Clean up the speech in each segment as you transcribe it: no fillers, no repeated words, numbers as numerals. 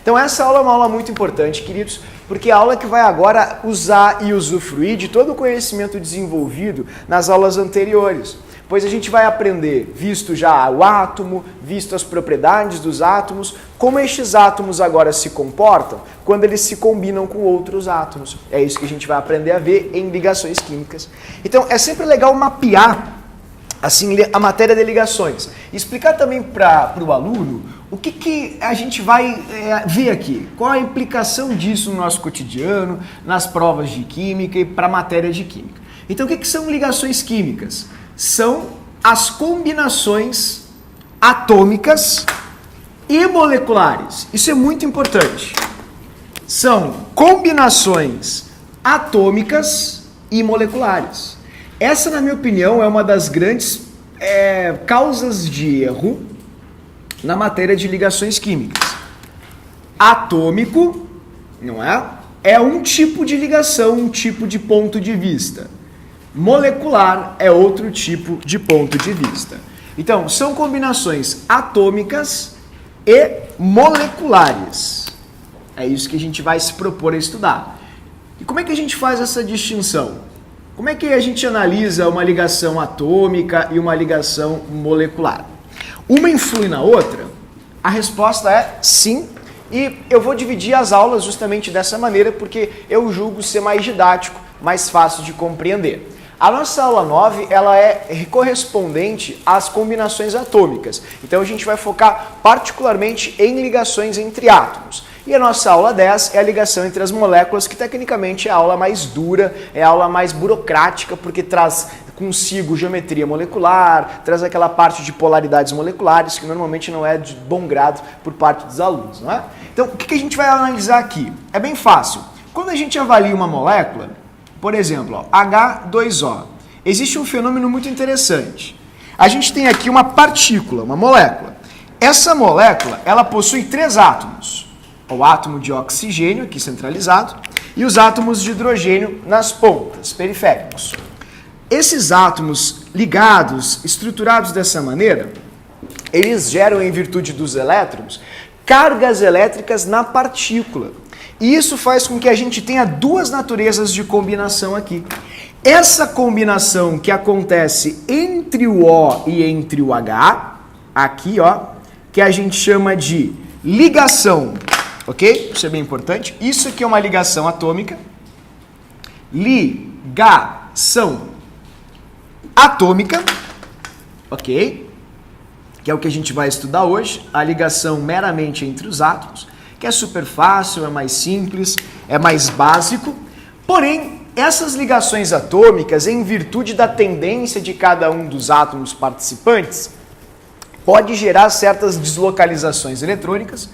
Então essa aula é uma aula muito importante, queridos, porque é a aula que vai agora usar e usufruir de todo o conhecimento desenvolvido nas aulas anteriores. Pois a gente vai aprender, visto já o átomo, visto as propriedades dos átomos, como estes átomos agora se comportam quando eles se combinam com outros átomos. É isso que a gente vai aprender a ver em ligações químicas. Então é sempre legal mapear assim, a matéria de ligações. E explicar também para o aluno o que a gente vai ver aqui. Qual a implicação disso no nosso cotidiano, nas provas de química e para a matéria de química. Então o que são ligações químicas? São as combinações atômicas e moleculares. Isso é muito importante. São combinações atômicas e moleculares. Essa, na minha opinião, é uma das grandes causas de erro na matéria de ligações químicas. Atômico, não é? É um tipo de ligação, um tipo de ponto de vista. Molecular é outro tipo de ponto de vista. Então, são combinações atômicas e moleculares. É isso que a gente vai se propor a estudar. E como é que a gente faz essa distinção? Como é que a gente analisa uma ligação atômica e uma ligação molecular? Uma influi na outra? A resposta é sim. E eu vou dividir as aulas justamente dessa maneira porque eu julgo ser mais didático, mais fácil de compreender. A nossa aula 9, ela é correspondente às combinações atômicas. Então a gente vai focar particularmente em ligações entre átomos. E a nossa aula 10 é a ligação entre as moléculas, que tecnicamente é a aula mais dura, é a aula mais burocrática, porque traz consigo geometria molecular, traz aquela parte de polaridades moleculares, que normalmente não é de bom grado por parte dos alunos, não é? Então, o que a gente vai analisar aqui? É bem fácil. Quando a gente avalia uma molécula, por exemplo, ó, H2O, existe um fenômeno muito interessante. A gente tem aqui uma partícula, uma molécula. Essa molécula, ela possui 3 átomos. O átomo de oxigênio, aqui centralizado, e os átomos de hidrogênio nas pontas, periféricos. Esses átomos ligados, estruturados dessa maneira, eles geram, em virtude dos elétrons, cargas elétricas na partícula. E isso faz com que a gente tenha 2 naturezas de combinação aqui. Essa combinação que acontece entre o O e entre o H, aqui, ó, que a gente chama de ligação. Ok? Isso é bem importante. Isso aqui é uma ligação atômica. Ligação atômica. Ok? Que é o que a gente vai estudar hoje. A ligação meramente entre os átomos. Que é super fácil, é mais simples, é mais básico. Porém, essas ligações atômicas, em virtude da tendência de cada um dos átomos participantes, pode gerar certas deslocalizações eletrônicas.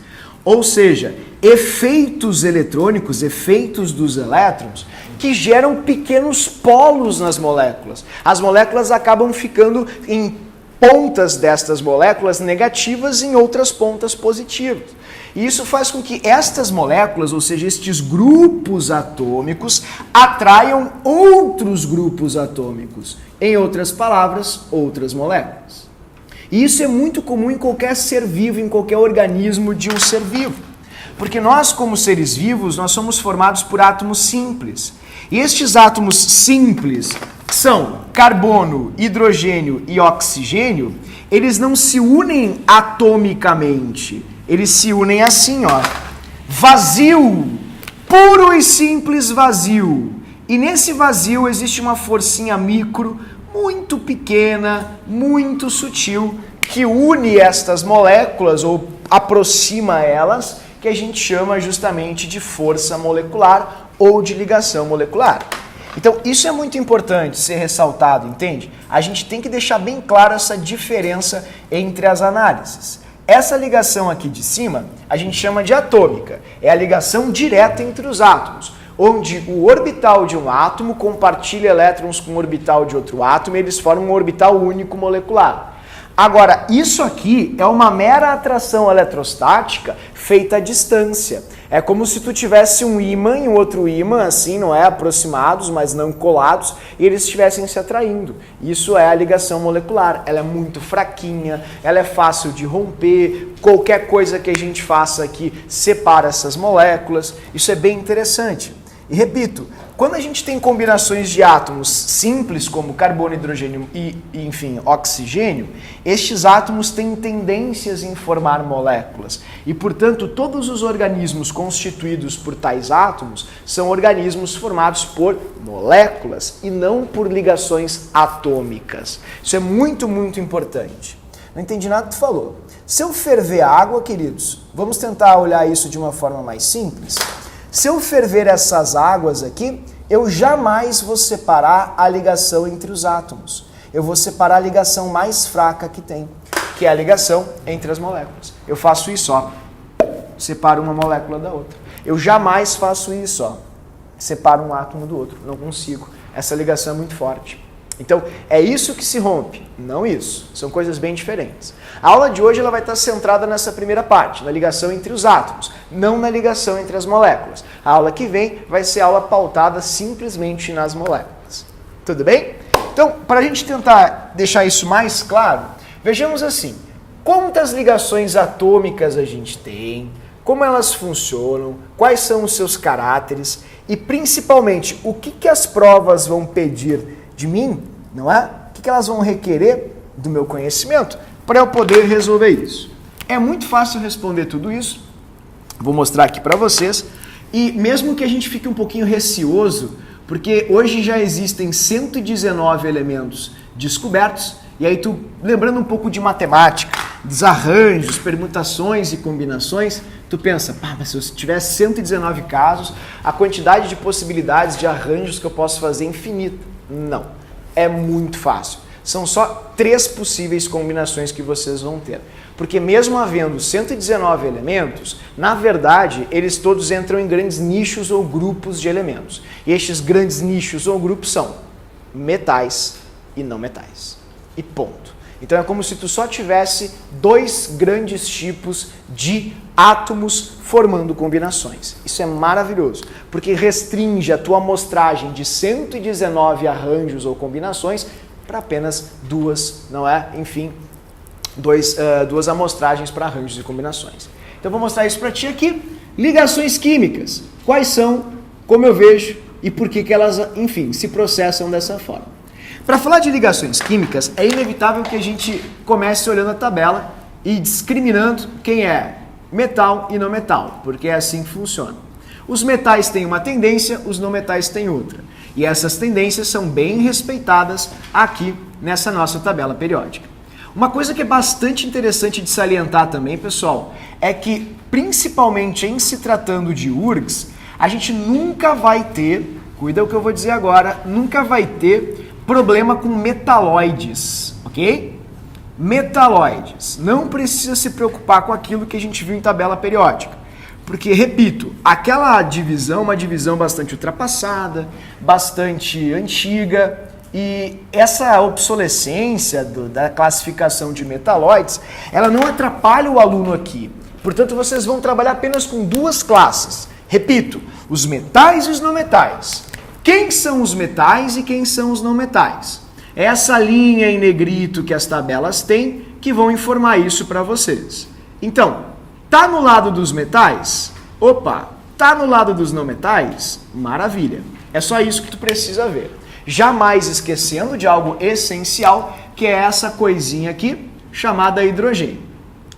Ou seja, efeitos eletrônicos, efeitos dos elétrons, que geram pequenos polos nas moléculas. As moléculas acabam ficando em pontas destas moléculas negativas e em outras pontas positivas. E isso faz com que estas moléculas, ou seja, estes grupos atômicos, atraiam outros grupos atômicos. Em outras palavras, outras moléculas. E isso é muito comum em qualquer ser vivo, em qualquer organismo de um ser vivo. Porque nós, como seres vivos, nós somos formados por átomos simples. E estes átomos simples são carbono, hidrogênio e oxigênio, eles não se unem atomicamente. Eles se unem assim, ó. Vazio, puro e simples vazio. E nesse vazio existe uma forcinha micro, muito pequena, muito sutil, que une estas moléculas ou aproxima elas, que a gente chama justamente de força molecular ou de ligação molecular. Então, isso é muito importante ser ressaltado, entende? A gente tem que deixar bem claro essa diferença entre as análises. Essa ligação aqui de cima, a gente chama de atômica. É a ligação direta entre os átomos, onde o orbital de um átomo compartilha elétrons com o orbital de outro átomo e eles formam um orbital único molecular. Agora, isso aqui é uma mera atração eletrostática feita à distância. É como se tu tivesse um ímã e um outro ímã, assim, não é? Aproximados, mas não colados, e eles estivessem se atraindo. Isso é a ligação molecular. Ela é muito fraquinha, ela é fácil de romper, qualquer coisa que a gente faça aqui separa essas moléculas. Isso é bem interessante. E repito, quando a gente tem combinações de átomos simples, como carbono, hidrogênio e, enfim, oxigênio, estes átomos têm tendências em formar moléculas. E, portanto, todos os organismos constituídos por tais átomos são organismos formados por moléculas e não por ligações atômicas. Isso é muito, muito importante. Não entendi nada que tu falou. Se eu ferver a água, queridos, vamos tentar olhar isso de uma forma mais simples. Se eu ferver essas águas aqui, eu jamais vou separar a ligação entre os átomos. Eu vou separar a ligação mais fraca que tem, que é a ligação entre as moléculas. Eu faço isso, ó. Separo uma molécula da outra. Eu jamais faço isso, ó. Separo um átomo do outro. Não consigo. Essa ligação é muito forte. Então, é isso que se rompe, não isso. São coisas bem diferentes. A aula de hoje ela vai estar centrada nessa primeira parte, na ligação entre os átomos, não na ligação entre as moléculas. A aula que vem vai ser aula pautada simplesmente nas moléculas. Tudo bem? Então, para a gente tentar deixar isso mais claro, vejamos assim, quantas ligações atômicas a gente tem, como elas funcionam, quais são os seus caráteres e, principalmente, o que as provas vão pedir de mim, não é? O que elas vão requerer do meu conhecimento para eu poder resolver isso. É muito fácil responder tudo isso, vou mostrar aqui para vocês, e mesmo que a gente fique um pouquinho receoso, porque hoje já existem 119 elementos descobertos, e aí tu, lembrando um pouco de matemática, desarranjos, permutações e combinações, tu pensa, mas se eu tivesse 119 casos, a quantidade de possibilidades de arranjos que eu posso fazer é infinita. Não, é muito fácil. São só 3 possíveis combinações que vocês vão ter. Porque mesmo havendo 119 elementos, na verdade, eles todos entram em grandes nichos ou grupos de elementos. E estes grandes nichos ou grupos são metais e não metais. E ponto. Então é como se tu só tivesse 2 grandes tipos de átomos formando combinações. Isso é maravilhoso, porque restringe a tua amostragem de 119 arranjos ou combinações para apenas 2, não é? Enfim, 2 amostragens para arranjos e combinações. Então eu vou mostrar isso para ti aqui. Ligações químicas. Quais são, como eu vejo e por que elas, enfim, se processam dessa forma. Para falar de ligações químicas, é inevitável que a gente comece olhando a tabela e discriminando quem é metal e não metal, porque é assim que funciona. Os metais têm uma tendência, os não metais têm outra. E essas tendências são bem respeitadas aqui nessa nossa tabela periódica. Uma coisa que é bastante interessante de salientar também, pessoal, é que, principalmente em se tratando de URGS, a gente nunca vai ter, cuida o que eu vou dizer agora, nunca vai ter problema com metalóides, ok? Metalóides. Não precisa se preocupar com aquilo que a gente viu em tabela periódica. Porque, repito, aquela divisão é uma divisão bastante ultrapassada, bastante antiga, e essa obsolescência da classificação de metalóides, ela não atrapalha o aluno aqui. Portanto, vocês vão trabalhar apenas com 2 classes. Repito, os metais e os não metais. Quem são os metais e quem são os não metais? É essa linha em negrito que as tabelas têm que vão informar isso para vocês. Então, tá no lado dos metais? Opa, tá no lado dos não metais? Maravilha. É só isso que tu precisa ver. Jamais esquecendo de algo essencial, que é essa coisinha aqui, chamada hidrogênio.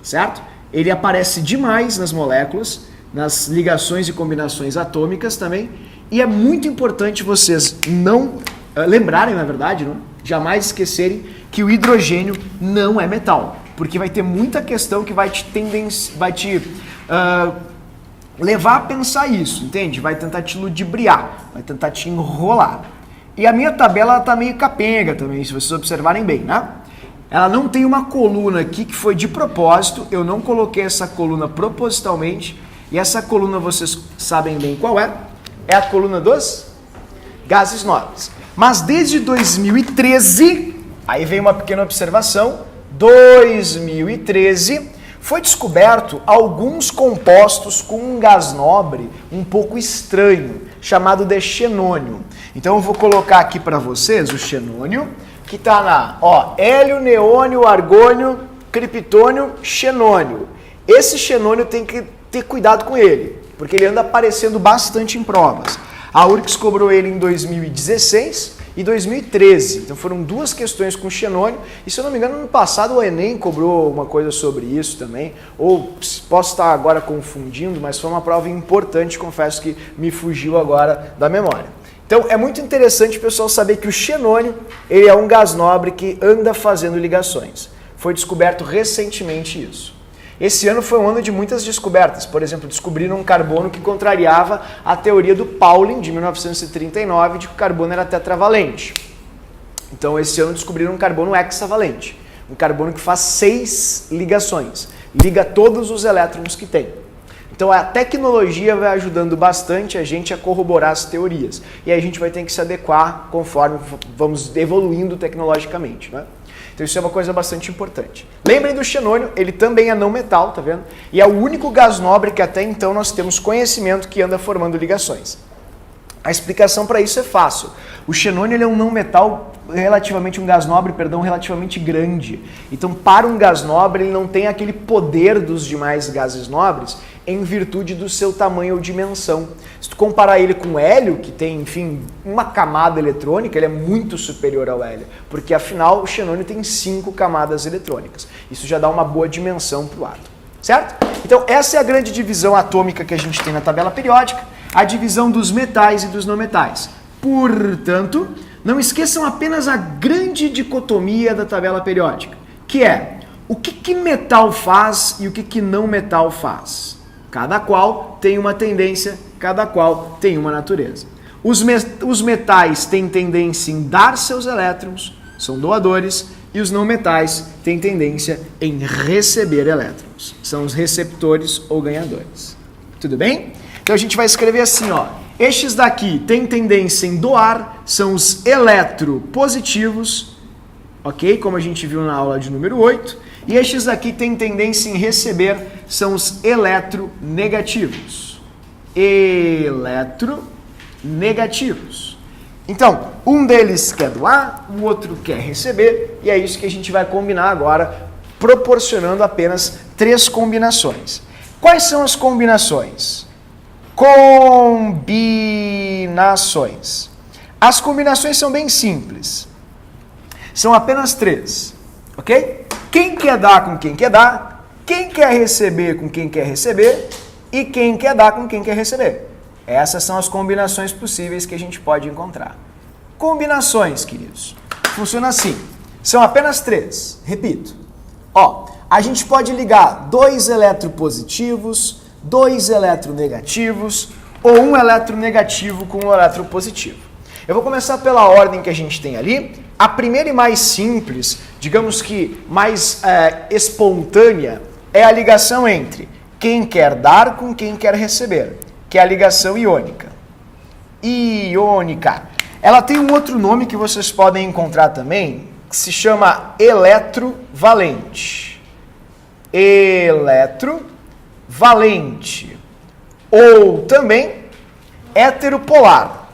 Certo? Ele aparece demais nas moléculas, nas ligações e combinações atômicas também, e é muito importante vocês não lembrarem, na verdade, não? Jamais esquecerem que o hidrogênio não é metal, porque vai ter muita questão que vai te levar a pensar isso, entende? Vai tentar te ludibriar, vai tentar te enrolar. E a minha tabela está meio capenga também, se vocês observarem bem, né? Ela não tem uma coluna aqui que foi de propósito, eu não coloquei essa coluna propositalmente, e essa coluna vocês sabem bem qual é. É a coluna dos gases nobres. Mas desde 2013, aí vem uma pequena observação, 2013 foi descoberto alguns compostos com um gás nobre um pouco estranho, chamado de xenônio. Então eu vou colocar aqui para vocês o xenônio, que está na, hélio, neônio, argônio, criptônio, xenônio. Esse xenônio tem que ter cuidado com ele, porque ele anda aparecendo bastante em provas. A URGS cobrou ele em 2016 e 2013. Então foram duas questões com xenônio. E se eu não me engano, no ano passado o Enem cobrou uma coisa sobre isso também. Ou posso estar agora confundindo, mas foi uma prova importante, confesso que me fugiu agora da memória. Então é muito interessante o pessoal saber que o xenônio ele é um gás nobre que anda fazendo ligações. Foi descoberto recentemente isso. Esse ano foi um ano de muitas descobertas. Por exemplo, descobriram um carbono que contrariava a teoria do Pauling, de 1939, de que o carbono era tetravalente. Então, esse ano descobriram um carbono hexavalente. Um carbono que faz 6 ligações. Liga todos os elétrons que tem. Então, a tecnologia vai ajudando bastante a gente a corroborar as teorias. E aí a gente vai ter que se adequar conforme vamos evoluindo tecnologicamente, né? Então isso é uma coisa bastante importante. Lembrem do xenônio, ele também é não metal, tá vendo? E é o único gás nobre que até então nós temos conhecimento que anda formando ligações. A explicação para isso é fácil. O xenônio ele é um não metal relativamente, um gás nobre, relativamente grande. Então, para um gás nobre, ele não tem aquele poder dos demais gases nobres em virtude do seu tamanho ou dimensão. Se tu comparar ele com o hélio, que tem, enfim, uma camada eletrônica, ele é muito superior ao hélio, porque afinal o xenônio tem 5 camadas eletrônicas. Isso já dá uma boa dimensão para o átomo, certo? Então, essa é a grande divisão atômica que a gente tem na tabela periódica, a divisão dos metais e dos não metais. Portanto, não esqueçam apenas a grande dicotomia da tabela periódica, que é o que metal faz e o que não metal faz. Cada qual tem uma tendência, cada qual tem uma natureza. Os metais têm tendência em dar seus elétrons, são doadores, e os não metais têm tendência em receber elétrons, são os receptores ou ganhadores. Tudo bem? Então a gente vai escrever assim, estes daqui têm tendência em doar, são os eletropositivos, ok? Como a gente viu na aula de número 8. E estes daqui têm tendência em receber, são os eletronegativos. Eletronegativos. Então, um deles quer doar, o outro quer receber, e é isso que a gente vai combinar agora, proporcionando apenas 3 combinações. Quais são as combinações? Combinações. As combinações são bem simples. São apenas 3, ok? Quem quer dar com quem quer dar, quem quer receber com quem quer receber e quem quer dar com quem quer receber. Essas são as combinações possíveis que a gente pode encontrar. Combinações, queridos. Funciona assim. São apenas 3. Repito. A gente pode ligar 2 eletropositivos, 2 eletronegativos ou um eletronegativo com um eletropositivo. Eu vou começar pela ordem que a gente tem ali. A primeira e mais simples, digamos que mais espontânea, é a ligação entre quem quer dar com quem quer receber, que é a ligação iônica. Iônica. Ela tem um outro nome que vocês podem encontrar também, que se chama eletrovalente. Eletrovalente. Ou também heteropolar.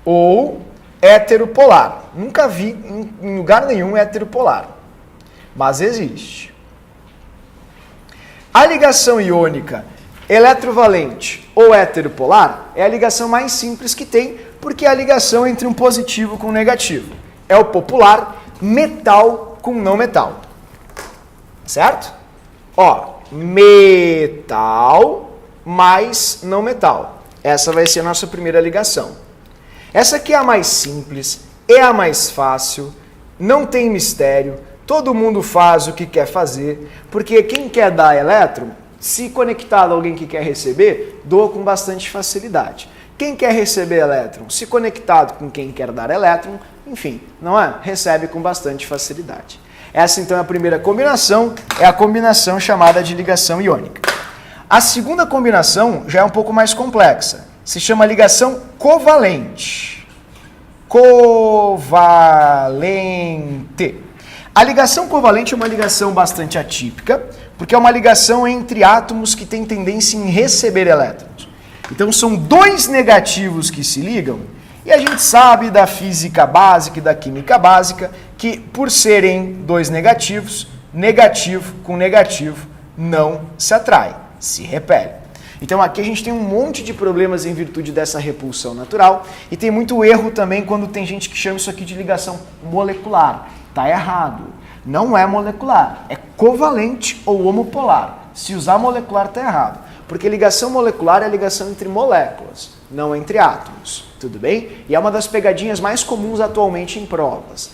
Ou heteropolar. Nunca vi em lugar nenhum heteropolar, mas existe. A ligação iônica eletrovalente ou heteropolar é a ligação mais simples que tem, porque é a ligação entre um positivo com um negativo. É o popular metal com não metal. Certo? Metal mais não metal. Essa vai ser a nossa primeira ligação. Essa aqui é a mais simples, é a mais fácil, não tem mistério, todo mundo faz o que quer fazer, porque quem quer dar elétron, se conectado a alguém que quer receber, doa com bastante facilidade. Quem quer receber elétron, se conectado com quem quer dar elétron, enfim, não é? Recebe com bastante facilidade. Essa então é a primeira combinação, é a combinação chamada de ligação iônica. A segunda combinação já é um pouco mais complexa. Se chama ligação covalente. Covalente. A ligação covalente é uma ligação bastante atípica, porque é uma ligação entre átomos que tem tendência em receber elétrons. Então são dois negativos que se ligam, e a gente sabe da física básica e da química básica que, por serem dois negativos, negativo com negativo não se atrai, se repele. Então aqui a gente tem um monte de problemas em virtude dessa repulsão natural e tem muito erro também quando tem gente que chama isso aqui de ligação molecular. Tá errado. Não é molecular, é covalente ou homopolar. Se usar molecular tá errado, porque ligação molecular é a ligação entre moléculas, não entre átomos. Tudo bem? E é uma das pegadinhas mais comuns atualmente em provas.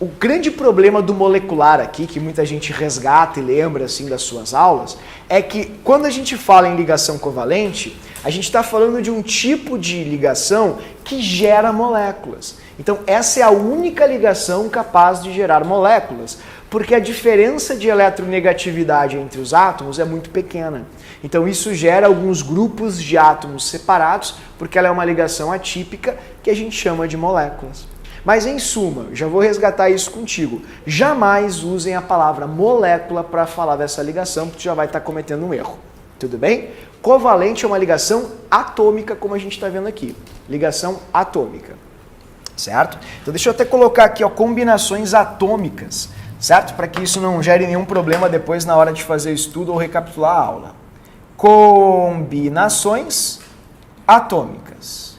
O grande problema do molecular aqui, que muita gente resgata e lembra assim das suas aulas, é que quando a gente fala em ligação covalente, a gente está falando de um tipo de ligação que gera moléculas. Então essa é a única ligação capaz de gerar moléculas, porque a diferença de eletronegatividade entre os átomos é muito pequena. Então isso gera alguns grupos de átomos separados, porque ela é uma ligação atípica que a gente chama de moléculas. Mas em suma, já vou resgatar isso contigo, jamais usem a palavra molécula para falar dessa ligação, porque tu já vai estar cometendo um erro. Tudo bem? Covalente é uma ligação atômica, como a gente está vendo aqui. Ligação atômica. Certo? Então deixa eu até colocar aqui, ó, combinações atômicas, certo? Para que isso não gere nenhum problema depois na hora de fazer o estudo ou recapitular a aula. Combinações atômicas.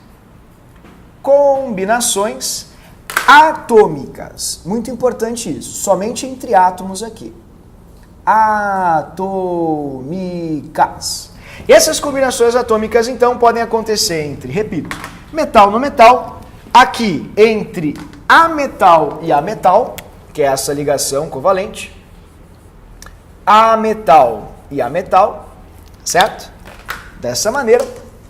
Combinações atômicas. Muito importante isso. Somente entre átomos aqui. Atômicas. E essas combinações atômicas, então, podem acontecer entre, repito, metal no metal, aqui entre ametal e ametal, que é essa ligação covalente, ametal e ametal, certo? Dessa maneira.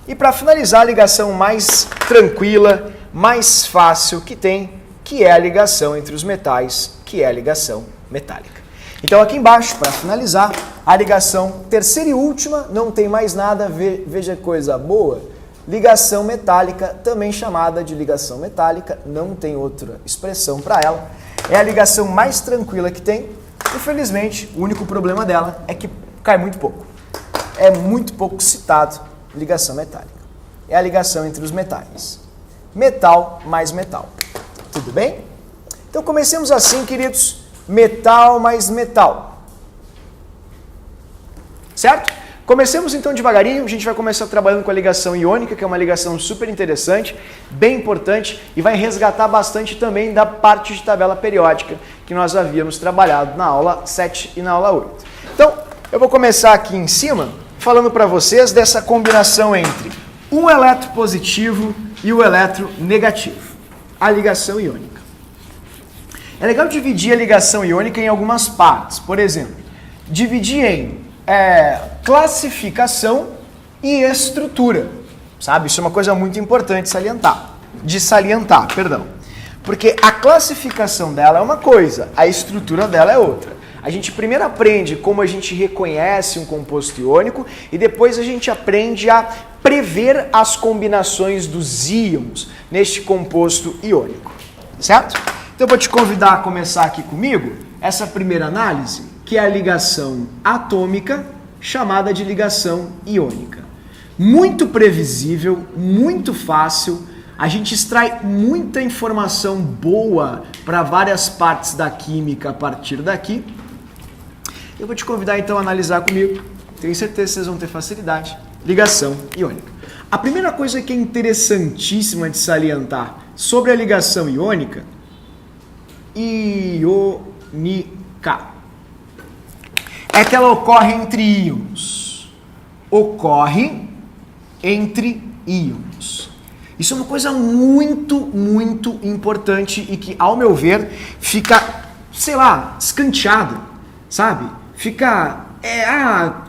E para finalizar, a ligação mais tranquila, mais fácil que tem, que é a ligação entre os metais, que é a ligação metálica. Então aqui embaixo, para finalizar, a ligação terceira e última, não tem mais nada, veja coisa boa, ligação metálica, também chamada de ligação metálica, não tem outra expressão para ela, é a ligação mais tranquila que tem. Infelizmente, o único problema dela é que cai muito pouco. É muito pouco citado ligação metálica. É a ligação entre os metais. Metal mais metal. Tudo bem? Então comecemos assim, queridos. Metal mais metal. Certo? Comecemos então devagarinho. A gente vai começar trabalhando com a ligação iônica, que é uma ligação super interessante, bem importante, e vai resgatar bastante também da parte de tabela periódica que nós havíamos trabalhado na aula 7 e na aula 8. Então, eu vou começar aqui em cima, falando para vocês dessa combinação entre um elétron positivo e o elétron negativo, a ligação iônica. É legal dividir a ligação iônica em algumas partes. Por exemplo, dividir em classificação e estrutura. Sabe? Isso é uma coisa muito importante de salientar. Porque a classificação dela é uma coisa, a estrutura dela é outra. A gente primeiro aprende como a gente reconhece um composto iônico e depois a gente aprende a prever as combinações dos íons neste composto iônico, certo? Então eu vou te convidar a começar aqui comigo essa primeira análise, que é a ligação atômica, chamada de ligação iônica. Muito previsível, muito fácil, a gente extrai muita informação boa para várias partes da química a partir daqui. Eu vou te convidar então a analisar comigo, tenho certeza que vocês vão ter facilidade. Ligação iônica. A primeira coisa que é interessantíssima de salientar sobre a ligação iônica, é que ela ocorre entre íons. Ocorre entre íons. Isso é uma coisa muito, muito importante e que, ao meu ver, fica, sei lá, escanteado, sabe?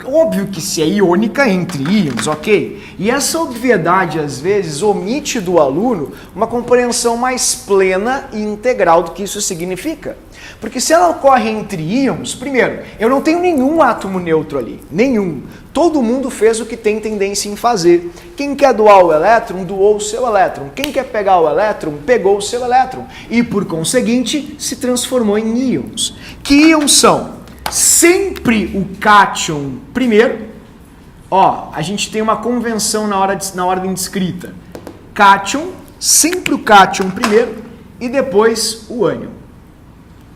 óbvio que se é iônica entre íons, ok? E essa obviedade, às vezes, omite do aluno uma compreensão mais plena e integral do que isso significa. Porque se ela ocorre entre íons, primeiro, eu não tenho nenhum átomo neutro ali, nenhum. Todo mundo fez o que tem tendência em fazer. Quem quer doar o elétron, doou o seu elétron. Quem quer pegar o elétron, pegou o seu elétron. E, por conseguinte, se transformou em íons. Que íons são? Sempre o cátion primeiro. Ó, a gente tem uma convenção na ordem de escrita. Cátion, sempre o cátion primeiro e depois o ânion.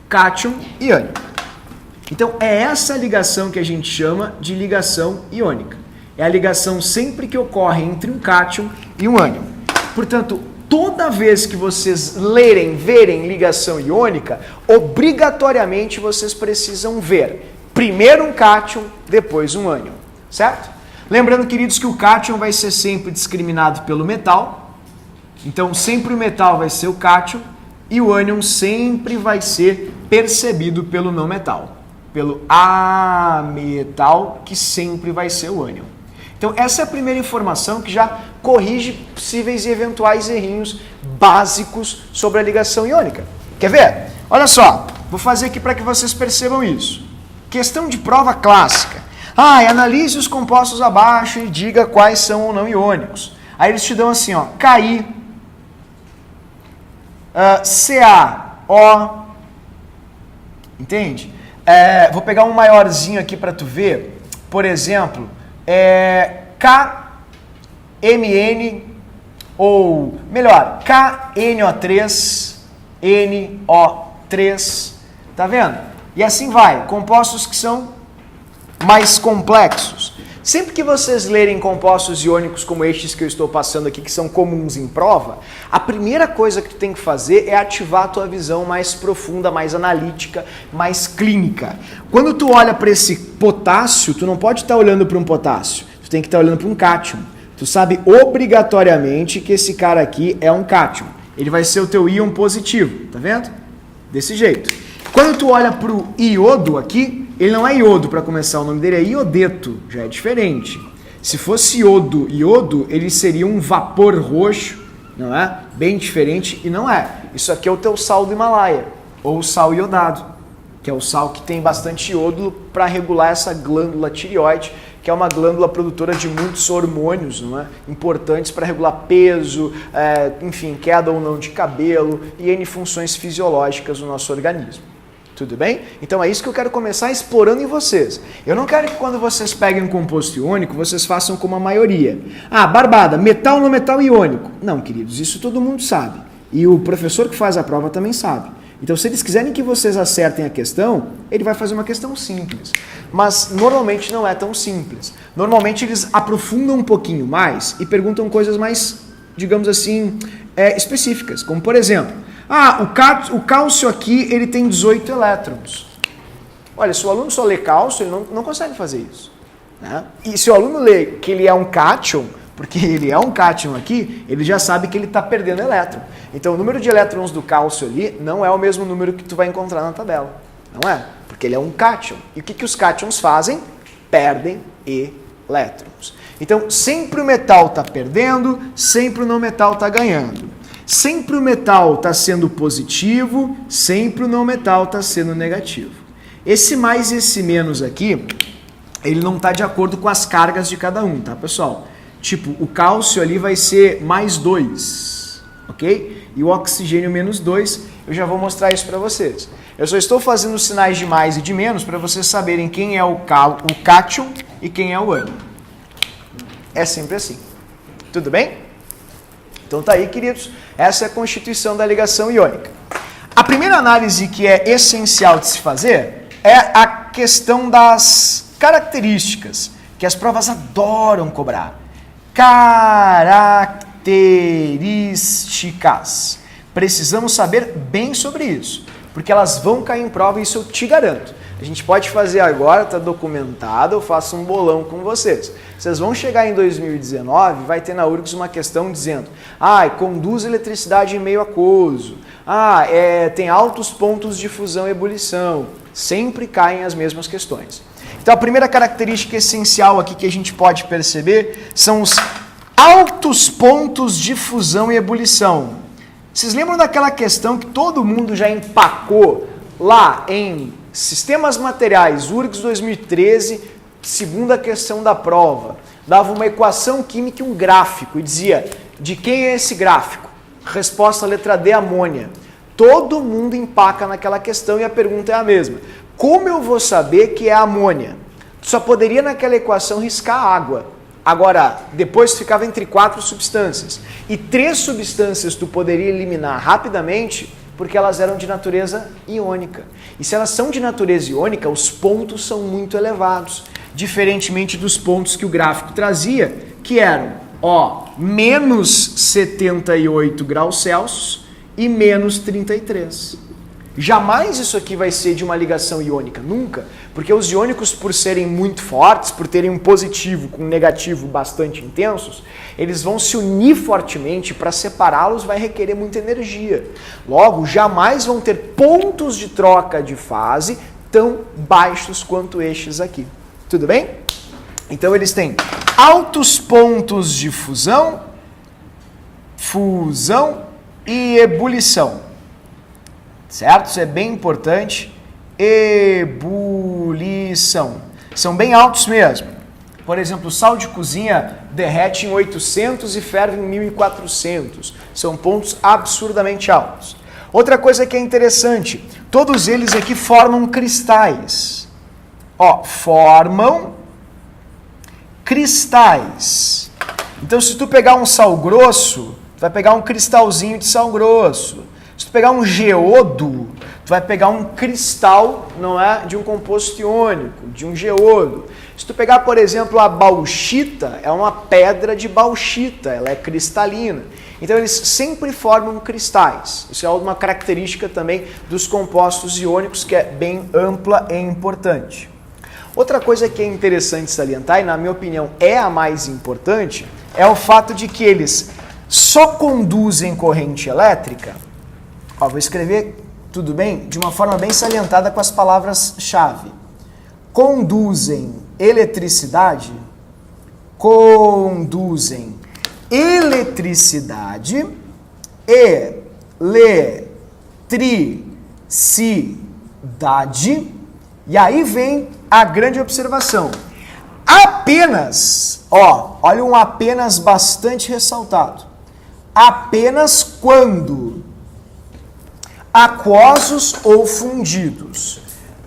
Cátion e ânion. Então é essa ligação que a gente chama de ligação iônica. É a ligação sempre que ocorre entre um cátion e um ânion. Portanto, toda vez que vocês verem ligação iônica, obrigatoriamente vocês precisam ver primeiro um cátion, depois um ânion, certo? Lembrando, queridos, que o cátion vai ser sempre discriminado pelo metal, então sempre o metal vai ser o cátion e o ânion sempre vai ser percebido pelo não metal, pelo ametal, que sempre vai ser o ânion. Então essa é a primeira informação que já corrige possíveis e eventuais errinhos básicos sobre a ligação iônica. Quer ver? Olha só, vou fazer aqui para que vocês percebam isso. Questão de prova clássica. Analise os compostos abaixo e diga quais são ou não iônicos. Aí eles te dão assim, ó, KI, CaO, entende? Vou pegar um maiorzinho aqui para tu ver, por exemplo, KMN, ou melhor, KNO3, NO3, tá vendo? E assim vai, compostos que são mais complexos. Sempre que vocês lerem compostos iônicos como estes que eu estou passando aqui, que são comuns em prova, a primeira coisa que tu tem que fazer é ativar a tua visão mais profunda, mais analítica, mais clínica. Quando tu olha para esse potássio, tu não pode estar olhando para um potássio, tu tem que estar olhando para um cátion. Tu sabe obrigatoriamente que esse cara aqui é um cátion. Ele vai ser o teu íon positivo, tá vendo? Desse jeito. Quando tu olha para o iodo aqui, ele não é iodo para começar, o nome dele é iodeto, já é diferente. Se fosse iodo, ele seria um vapor roxo, não é? Bem diferente, e não é. Isso aqui é o teu sal do Himalaia, ou o sal iodado, que é o sal que tem bastante iodo para regular essa glândula tireoide, que é uma glândula produtora de muitos hormônios, não é? Importantes para regular peso, enfim, queda ou não de cabelo e N funções fisiológicas do nosso organismo. Tudo bem? Então é isso que eu quero começar explorando em vocês. Eu não quero que quando vocês peguem um composto iônico, vocês façam como a maioria. Barbada, metal no metal iônico. Não, queridos, isso todo mundo sabe. E o professor que faz a prova também sabe. Então, se eles quiserem que vocês acertem a questão, ele vai fazer uma questão simples. Mas, normalmente, não é tão simples. Normalmente, eles aprofundam um pouquinho mais e perguntam coisas mais, digamos assim, específicas. Como, por exemplo, o cálcio aqui, ele tem 18 elétrons. Olha, se o aluno só lê cálcio, ele não consegue fazer isso, né? E se o aluno lê que ele é um cátion, porque ele é um cátion aqui, ele já sabe que ele está perdendo elétron. Então, o número de elétrons do cálcio ali não é o mesmo número que tu vai encontrar na tabela. Não é? Porque ele é um cátion. E o que os cátions fazem? Perdem elétrons. Então, sempre o metal está perdendo, sempre o não metal está ganhando. Sempre o metal está sendo positivo, sempre o não metal está sendo negativo. Esse mais e esse menos aqui, ele não está de acordo com as cargas de cada um, tá, pessoal? Tipo, o cálcio ali vai ser mais 2, ok? E o oxigênio menos 2, eu já vou mostrar isso para vocês. Eu só estou fazendo os sinais de mais e de menos para vocês saberem quem é o cátion e quem é o ânion. É sempre assim. Tudo bem? Então tá aí, queridos. Essa é a constituição da ligação iônica. A primeira análise que é essencial de se fazer é a questão das características, que as provas adoram cobrar. Características. Precisamos saber bem sobre isso, porque elas vão cair em prova e isso eu te garanto. A gente pode fazer agora, está documentado, eu faço um bolão com vocês. Vocês vão chegar em 2019, vai ter na URGS uma questão dizendo conduz eletricidade em meio aquoso, tem altos pontos de fusão e ebulição. Sempre caem as mesmas questões. Então a primeira característica essencial aqui que a gente pode perceber são os altos pontos de fusão e ebulição. Vocês lembram daquela questão que todo mundo já empacou lá em Sistemas Materiais, URGS 2013, segunda questão da prova? Dava uma equação química e um gráfico e dizia, de quem é esse gráfico? Resposta letra D, amônia. Todo mundo empaca naquela questão e a pergunta é a mesma. Como eu vou saber que é amônia? Tu só poderia naquela equação riscar água. Agora, depois ficava entre 4 substâncias. E 3 substâncias tu poderia eliminar rapidamente porque elas eram de natureza iônica. E se elas são de natureza iônica, os pontos são muito elevados. Diferentemente dos pontos que o gráfico trazia, que eram, menos 78 graus Celsius e menos 33. Jamais isso aqui vai ser de uma ligação iônica, nunca. Porque os iônicos, por serem muito fortes, por terem um positivo com um negativo bastante intensos, eles vão se unir fortemente, para separá-los vai requerer muita energia. Logo, jamais vão ter pontos de troca de fase tão baixos quanto estes aqui. Tudo bem? Então eles têm altos pontos de fusão e ebulição. Certo? Isso é bem importante. Ebulição. São bem altos mesmo. Por exemplo, o sal de cozinha derrete em 800 e ferve em 1400. São pontos absurdamente altos. Outra coisa que é interessante, todos eles aqui formam cristais. Formam cristais. Então, se tu pegar um sal grosso, tu vai pegar um cristalzinho de sal grosso. Se tu pegar um geodo, tu vai pegar um cristal, não é, de um composto iônico, de um geodo. Se tu pegar, por exemplo, a bauxita, é uma pedra de bauxita, ela é cristalina. Então eles sempre formam cristais. Isso é uma característica também dos compostos iônicos que é bem ampla e importante. Outra coisa que é interessante salientar, e na minha opinião é a mais importante, é o fato de que eles só conduzem corrente elétrica. Vou escrever, tudo bem, de uma forma bem salientada com as palavras-chave. Conduzem eletricidade, e aí vem a grande observação. Apenas, olha um apenas bastante ressaltado. Apenas quando aquosos ou fundidos.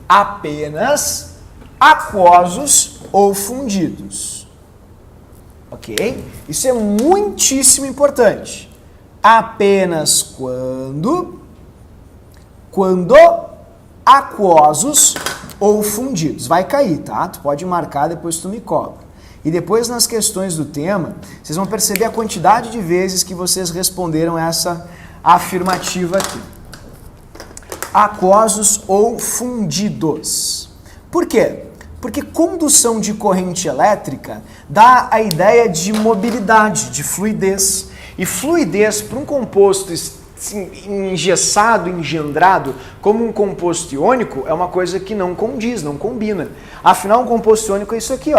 Apenas aquosos ou fundidos. Ok? Isso é muitíssimo importante. Apenas quando aquosos ou fundidos. Vai cair, tá? Tu pode marcar, depois tu me cobra. E depois nas questões do tema, vocês vão perceber a quantidade de vezes que vocês responderam essa afirmativa aqui. Aquosos ou fundidos. Por quê? Porque condução de corrente elétrica dá a ideia de mobilidade, de fluidez. E fluidez para um composto engessado, engendrado, como um composto iônico, é uma coisa que não condiz, não combina. Afinal, um composto iônico é isso aqui,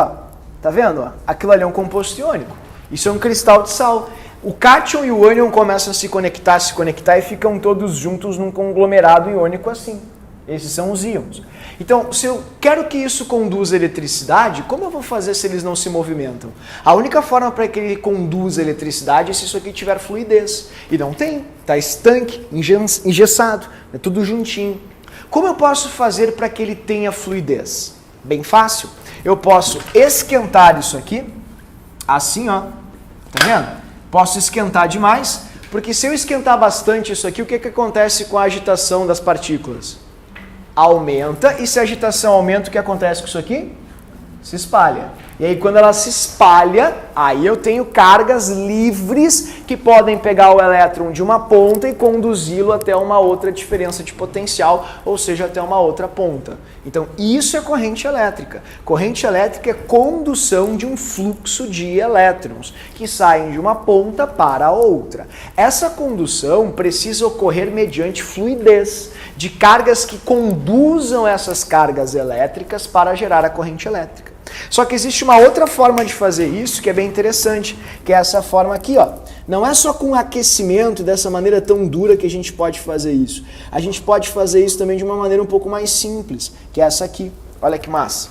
Tá vendo? Aquilo ali é um composto iônico. Isso é um cristal de sal. O cátion e o ânion começam a se conectar e ficam todos juntos num conglomerado iônico assim. Esses são os íons. Então, se eu quero que isso conduza eletricidade, como eu vou fazer se eles não se movimentam? A única forma para que ele conduza eletricidade é se isso aqui tiver fluidez. E não tem. Está estanque, engessado, é tudo juntinho. Como eu posso fazer para que ele tenha fluidez? Bem fácil. Eu posso esquentar isso aqui, assim, Tá vendo? Posso esquentar demais, porque se eu esquentar bastante isso aqui, o que acontece com a agitação das partículas? Aumenta, e se a agitação aumenta, o que acontece com isso aqui? Se espalha. E aí quando ela se espalha, aí eu tenho cargas livres que podem pegar o elétron de uma ponta e conduzi-lo até uma outra diferença de potencial, ou seja, até uma outra ponta. Então isso é corrente elétrica. Corrente elétrica é condução de um fluxo de elétrons que saem de uma ponta para a outra. Essa condução precisa ocorrer mediante fluidez de cargas que conduzam essas cargas elétricas para gerar a corrente elétrica. Só que existe uma outra forma de fazer isso que é bem interessante, que é essa forma aqui, ó. Não é só com aquecimento dessa maneira tão dura que a gente pode fazer isso. A gente pode fazer isso também de uma maneira um pouco mais simples, que é essa aqui. Olha que massa.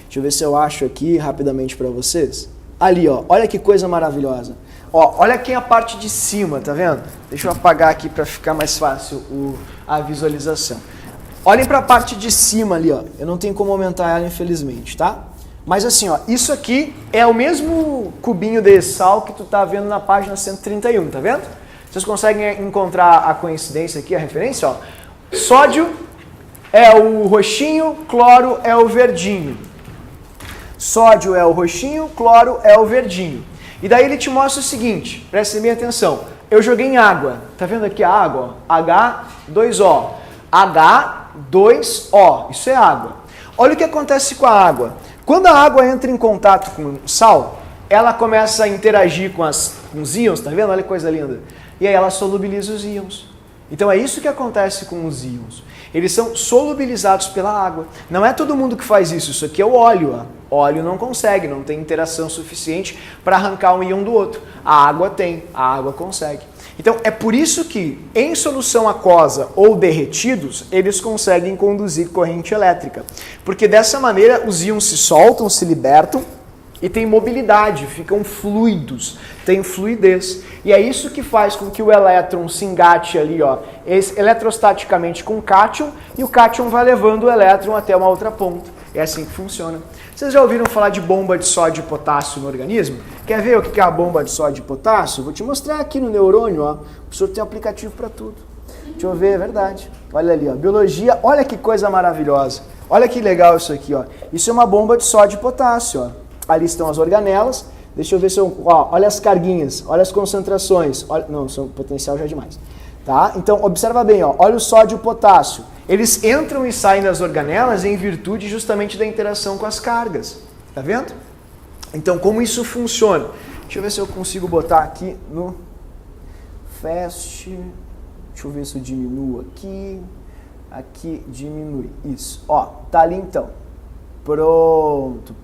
Deixa eu ver se eu acho aqui rapidamente para vocês. Ali, ó. Olha que coisa maravilhosa. Ó, olha aqui a parte de cima, tá vendo? Deixa eu apagar aqui para ficar mais fácil a visualização. Olhem para a parte de cima ali, ó. Eu não tenho como aumentar ela, infelizmente, tá? Mas assim, ó, isso aqui é o mesmo cubinho de sal que tu tá vendo na página 131, tá vendo? Vocês conseguem encontrar a coincidência aqui, a referência, ó. Sódio é o roxinho, cloro é o verdinho. Sódio é o roxinho, cloro é o verdinho. E daí ele te mostra o seguinte, prestem bem atenção. Eu joguei em água, tá vendo aqui a água? Ó? H2O. H2O, isso é água. Olha o que acontece com a água. Quando a água entra em contato com o sal, ela começa a interagir com os íons, tá vendo? Olha que coisa linda. E aí ela solubiliza os íons. Então é isso que acontece com os íons. Eles são solubilizados pela água. Não é todo mundo que faz isso. Isso aqui é o óleo. Ó. Óleo não consegue, não tem interação suficiente para arrancar um íon do outro. A água tem, a água consegue. Então é por isso que em solução aquosa ou derretidos, eles conseguem conduzir corrente elétrica. Porque dessa maneira os íons se soltam, se libertam e tem mobilidade, ficam fluidos, tem fluidez. E é isso que faz com que o elétron se engate ali, ó, eletrostaticamente com o cátion, e o cátion vai levando o elétron até uma outra ponta. É assim que funciona. Vocês já ouviram falar de bomba de sódio e potássio no organismo? Quer ver o que é a bomba de sódio e potássio? Vou te mostrar aqui no neurônio, ó. O professor tem um aplicativo para tudo. Deixa eu ver, é verdade. Olha ali, ó, biologia, olha que coisa maravilhosa. Olha que legal isso aqui, ó. Isso é uma bomba de sódio e potássio, ó. Ali estão as organelas. Deixa eu ver se eu... Ó, olha as carguinhas, olha as concentrações. Olha, não, o potencial já é demais. Tá? Então, observa bem, ó, olha o sódio e o potássio. Eles entram e saem das organelas em virtude justamente da interação com as cargas. Tá vendo? Então, como isso funciona? Deixa eu ver se eu consigo botar aqui no Fast. Deixa eu ver se eu diminuo aqui. Aqui diminui. Isso. Ó, tá ali então. Pronto.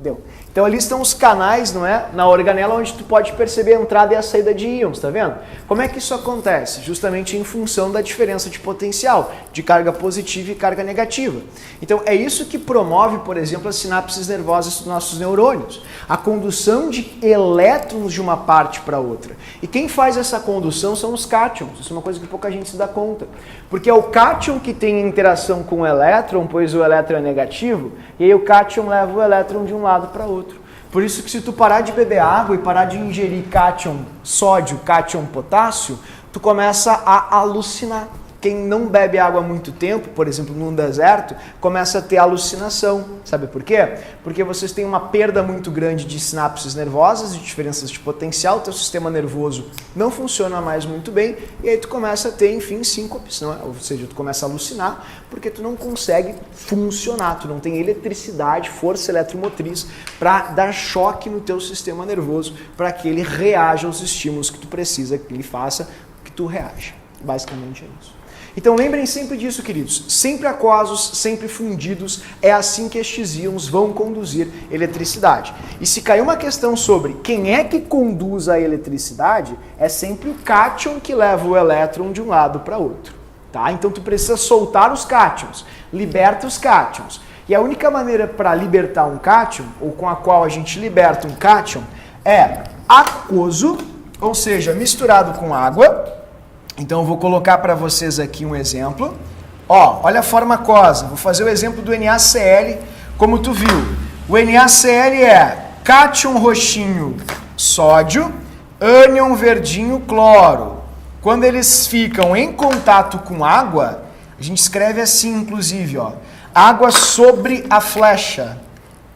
Deu. Então ali estão os canais, não é? Na organela onde tu pode perceber a entrada e a saída de íons, tá vendo? Como é que isso acontece? Justamente em função da diferença de potencial, de carga positiva e carga negativa. Então é isso que promove, por exemplo, as sinapses nervosas dos nossos neurônios. A condução de elétrons de uma parte para outra. E quem faz essa condução são os cátions. Isso é uma coisa que pouca gente se dá conta. Porque é o cátion que tem interação com o elétron, pois o elétron é negativo, e aí o cátion leva o elétron de um lado para outro. Por isso que se tu parar de beber água e parar de ingerir cátion sódio, cátion potássio, tu começa a alucinar. Quem não bebe água há muito tempo, por exemplo, num deserto, começa a ter alucinação. Sabe por quê? Porque vocês têm uma perda muito grande de sinapses nervosas, de diferenças de potencial, teu sistema nervoso não funciona mais muito bem, e aí tu começa a ter, enfim, síncopes, não é? Ou seja, tu começa a alucinar, porque tu não consegue funcionar, tu não tem eletricidade, força eletromotriz para dar choque no teu sistema nervoso, para que ele reaja aos estímulos que tu precisa que ele faça, que tu reaja. Basicamente é isso. Então lembrem sempre disso, queridos, sempre aquosos, sempre fundidos, é assim que estes íons vão conduzir eletricidade. E se cair uma questão sobre quem é que conduz a eletricidade, é sempre o cátion que leva o elétron de um lado para outro. Tá? Então tu precisa soltar os cátions, liberta os cátions. E a única maneira para libertar um cátion, ou com a qual a gente liberta um cátion, é aquoso, ou seja, misturado com água. Então eu vou colocar para vocês aqui um exemplo. Ó, olha a forma aquosa. Vou fazer o exemplo do NaCl, como tu viu. O NaCl é cátion roxinho sódio, ânion verdinho cloro. Quando eles ficam em contato com água, a gente escreve assim, inclusive, ó, água sobre a flecha.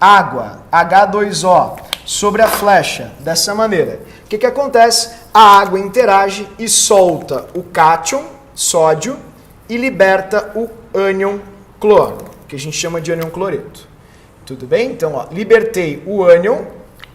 água, H2O, sobre a flecha, dessa maneira. O que acontece? A água interage e solta o cátion, sódio, e liberta o ânion cloro, que a gente chama de ânion cloreto. Tudo bem? Então, ó, libertei o ânion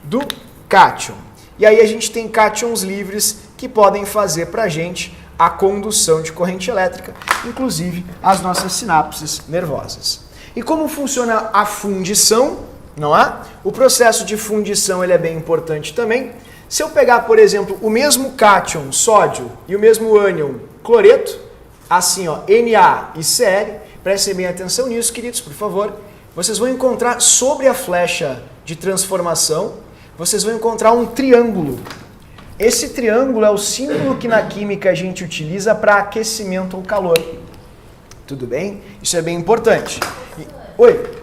do cátion. E aí a gente tem cátions livres que podem fazer para a gente a condução de corrente elétrica, inclusive as nossas sinapses nervosas. E como funciona a fundição, não é? O processo de fundição ele é bem importante também. Se eu pegar, por exemplo, o mesmo cátion, sódio, e o mesmo ânion, cloreto, assim, ó, Na e Cl, prestem bem atenção nisso, queridos, por favor. Vocês vão encontrar sobre a flecha de transformação, vocês vão encontrar um triângulo. Esse triângulo é o símbolo que na química a gente utiliza para aquecimento ou calor. Tudo bem? Isso é bem importante. Oi?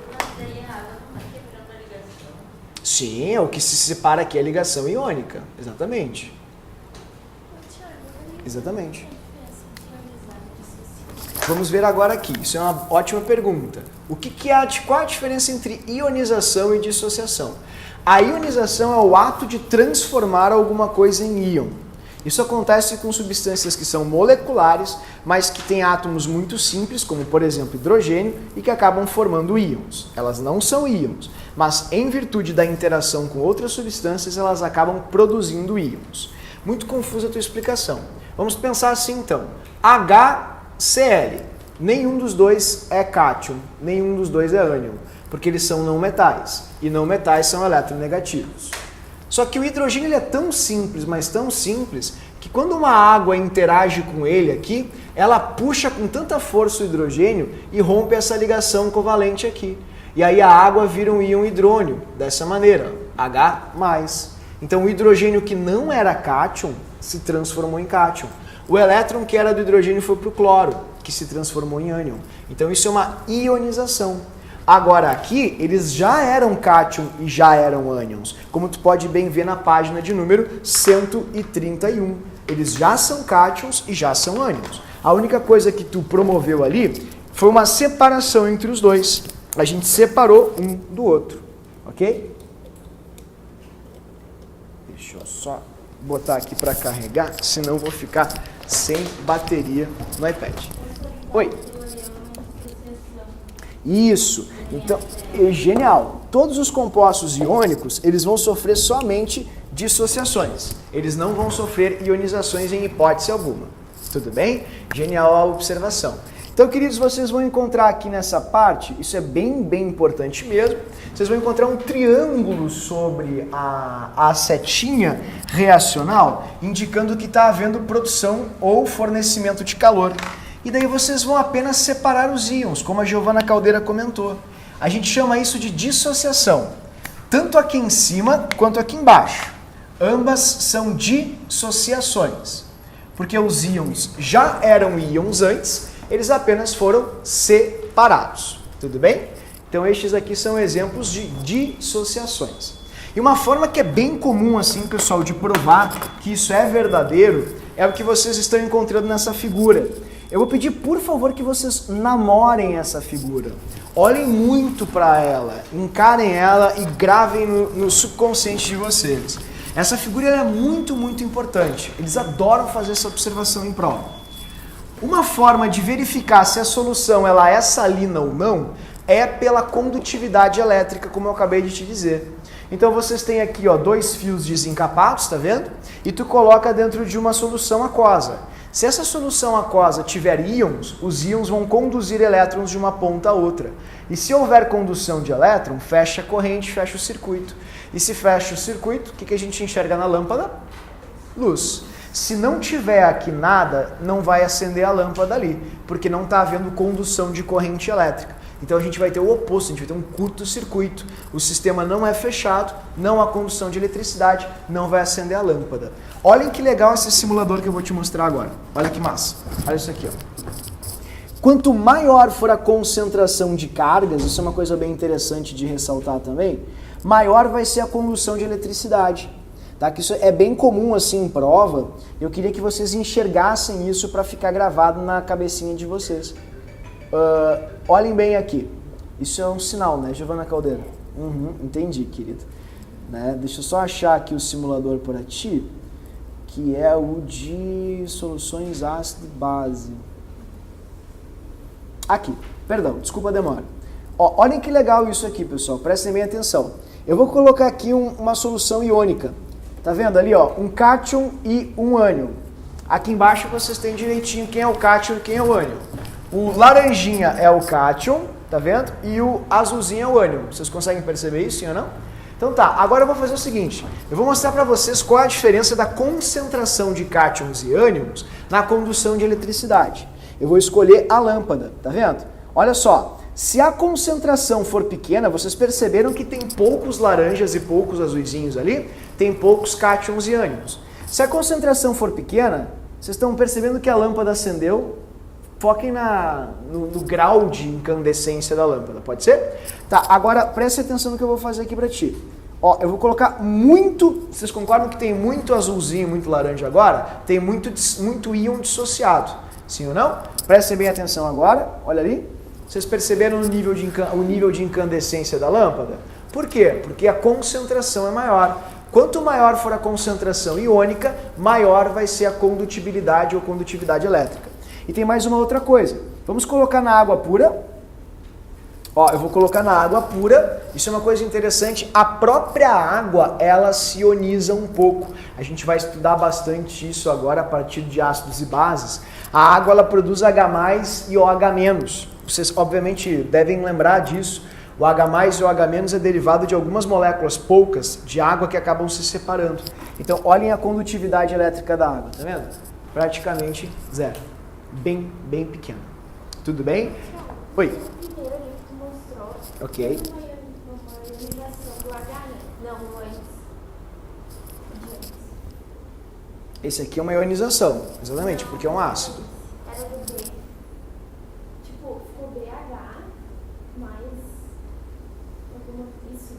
Sim, é o que se separa aqui é a ligação iônica. Exatamente. Exatamente. Vamos ver agora aqui. Isso é uma ótima pergunta. Qual a diferença entre ionização e dissociação? A ionização é o ato de transformar alguma coisa em íon. Isso acontece com substâncias que são moleculares, mas que têm átomos muito simples, como por exemplo hidrogênio, e que acabam formando íons. Elas não são íons, mas em virtude da interação com outras substâncias, elas acabam produzindo íons. Muito confusa a tua explicação. Vamos pensar assim então. HCl. Nenhum dos dois é cátion, nenhum dos dois é ânion, porque eles são não metais, e não metais são eletronegativos. Só que o hidrogênio ele é tão simples, mas tão simples, que quando uma água interage com ele aqui, ela puxa com tanta força o hidrogênio e rompe essa ligação covalente aqui. E aí a água vira um íon hidrônio, dessa maneira, H+. Então o hidrogênio que não era cátion se transformou em cátion. O elétron que era do hidrogênio foi para o cloro, que se transformou em ânion. Então isso é uma ionização. Agora aqui, eles já eram cátion e já eram ânions, como tu pode bem ver na página de número 131. Eles já são cátions e já são ânions. A única coisa que tu promoveu ali foi uma separação entre os dois. A gente separou um do outro, ok? Deixa eu só botar aqui para carregar, senão eu vou ficar sem bateria no iPad. Oi. Isso. Então, é genial. Todos os compostos iônicos, eles vão sofrer somente dissociações. Eles não vão sofrer ionizações em hipótese alguma. Tudo bem? Genial a observação. Então, queridos, vocês vão encontrar aqui nessa parte, isso é bem importante mesmo, vocês vão encontrar um triângulo sobre a setinha reacional, indicando que está havendo produção ou fornecimento de calor. E daí vocês vão apenas separar os íons, como a Giovana Caldeira comentou. A gente chama isso de dissociação, tanto aqui em cima quanto aqui embaixo. Ambas são dissociações, porque os íons já eram íons antes, eles apenas foram separados. Tudo bem? Então estes aqui são exemplos de dissociações. E uma forma que é bem comum, assim, pessoal, de provar que isso é verdadeiro, é o que vocês estão encontrando nessa figura. Eu vou pedir, por favor, que vocês namorem essa figura. Olhem muito para ela, encarem ela e gravem no subconsciente de vocês. Essa figura é muito importante. Eles adoram fazer essa observação em prova. Uma forma de verificar se a solução ela é salina ou não é pela condutividade elétrica, como eu acabei de te dizer. Então vocês têm aqui, ó, dois fios desencapados, tá vendo? E tu coloca dentro de uma solução aquosa. Se essa solução aquosa tiver íons, os íons vão conduzir elétrons de uma ponta a outra. E se houver condução de elétron, fecha a corrente, fecha o circuito. E se fecha o circuito, o que a gente enxerga na lâmpada? Luz. Se não tiver aqui nada, não vai acender a lâmpada ali, porque não está havendo condução de corrente elétrica. Então a gente vai ter o oposto, a gente vai ter um curto-circuito. O sistema não é fechado, não há condução de eletricidade, não vai acender a lâmpada. Olhem que legal esse simulador que eu vou te mostrar agora. Olha que massa. Olha isso aqui, ó. Quanto maior for a concentração de cargas, isso é uma coisa bem interessante de ressaltar também, maior vai ser a condução de eletricidade. Tá? Que isso é bem comum assim em prova. Eu queria que vocês enxergassem isso para ficar gravado na cabecinha de vocês. Olhem bem aqui. Isso é um sinal, né, Giovana Caldeira? Entendi, querido. Né? Deixa eu só achar aqui o simulador para ti, que é o de soluções ácido-base. Aqui, perdão, desculpa a demora. Ó, olhem que legal isso aqui, pessoal, prestem bem atenção. Eu vou colocar aqui uma solução iônica. Tá vendo ali, ó, um cátion e um ânion. Aqui embaixo vocês têm direitinho quem é o cátion e quem é o ânion. O laranjinha é o cátion, tá vendo? E o azulzinho é o ânion. Vocês conseguem perceber isso, sim ou não? Então tá, agora eu vou fazer o seguinte. Eu vou mostrar para vocês qual é a diferença da concentração de cátions e ânions na condução de eletricidade. Eu vou escolher a lâmpada, tá vendo? Olha só, se a concentração for pequena, vocês perceberam que tem poucos laranjas e poucos azuizinhos ali? Tem poucos cátions e ânions. Se a concentração for pequena, vocês estão percebendo que a lâmpada acendeu? Foquem no grau de incandescência da lâmpada, pode ser? Tá, agora preste atenção no que eu vou fazer aqui pra ti. Ó, eu vou colocar muito, vocês concordam que tem muito azulzinho, muito laranja agora? Tem muito íon dissociado, sim ou não? Prestem bem atenção agora, olha ali. Vocês perceberam o nível de incandescência da lâmpada? Por quê? Porque a concentração é maior. Quanto maior for a concentração iônica, maior vai ser a condutibilidade ou condutividade elétrica. E tem mais uma outra coisa. Vamos colocar na água pura. Ó, eu vou colocar na água pura. Isso é uma coisa interessante. A própria água, ela se ioniza um pouco. A gente vai estudar bastante isso agora a partir de ácidos e bases. A água, ela produz H+ e OH-. Vocês, obviamente, devem lembrar disso. O H+ e o OH- é derivado de algumas moléculas poucas de água que acabam se separando. Então, olhem a condutividade elétrica da água, tá vendo? Praticamente zero. Bem pequeno. Tudo bem? Oi. Primeiro ali que tu mostrou. Ok. Uma ionização do H, não, antes. Esse aqui é uma ionização, exatamente, porque é um ácido. Era do B. Tipo, ficou BH, mais alguma isso.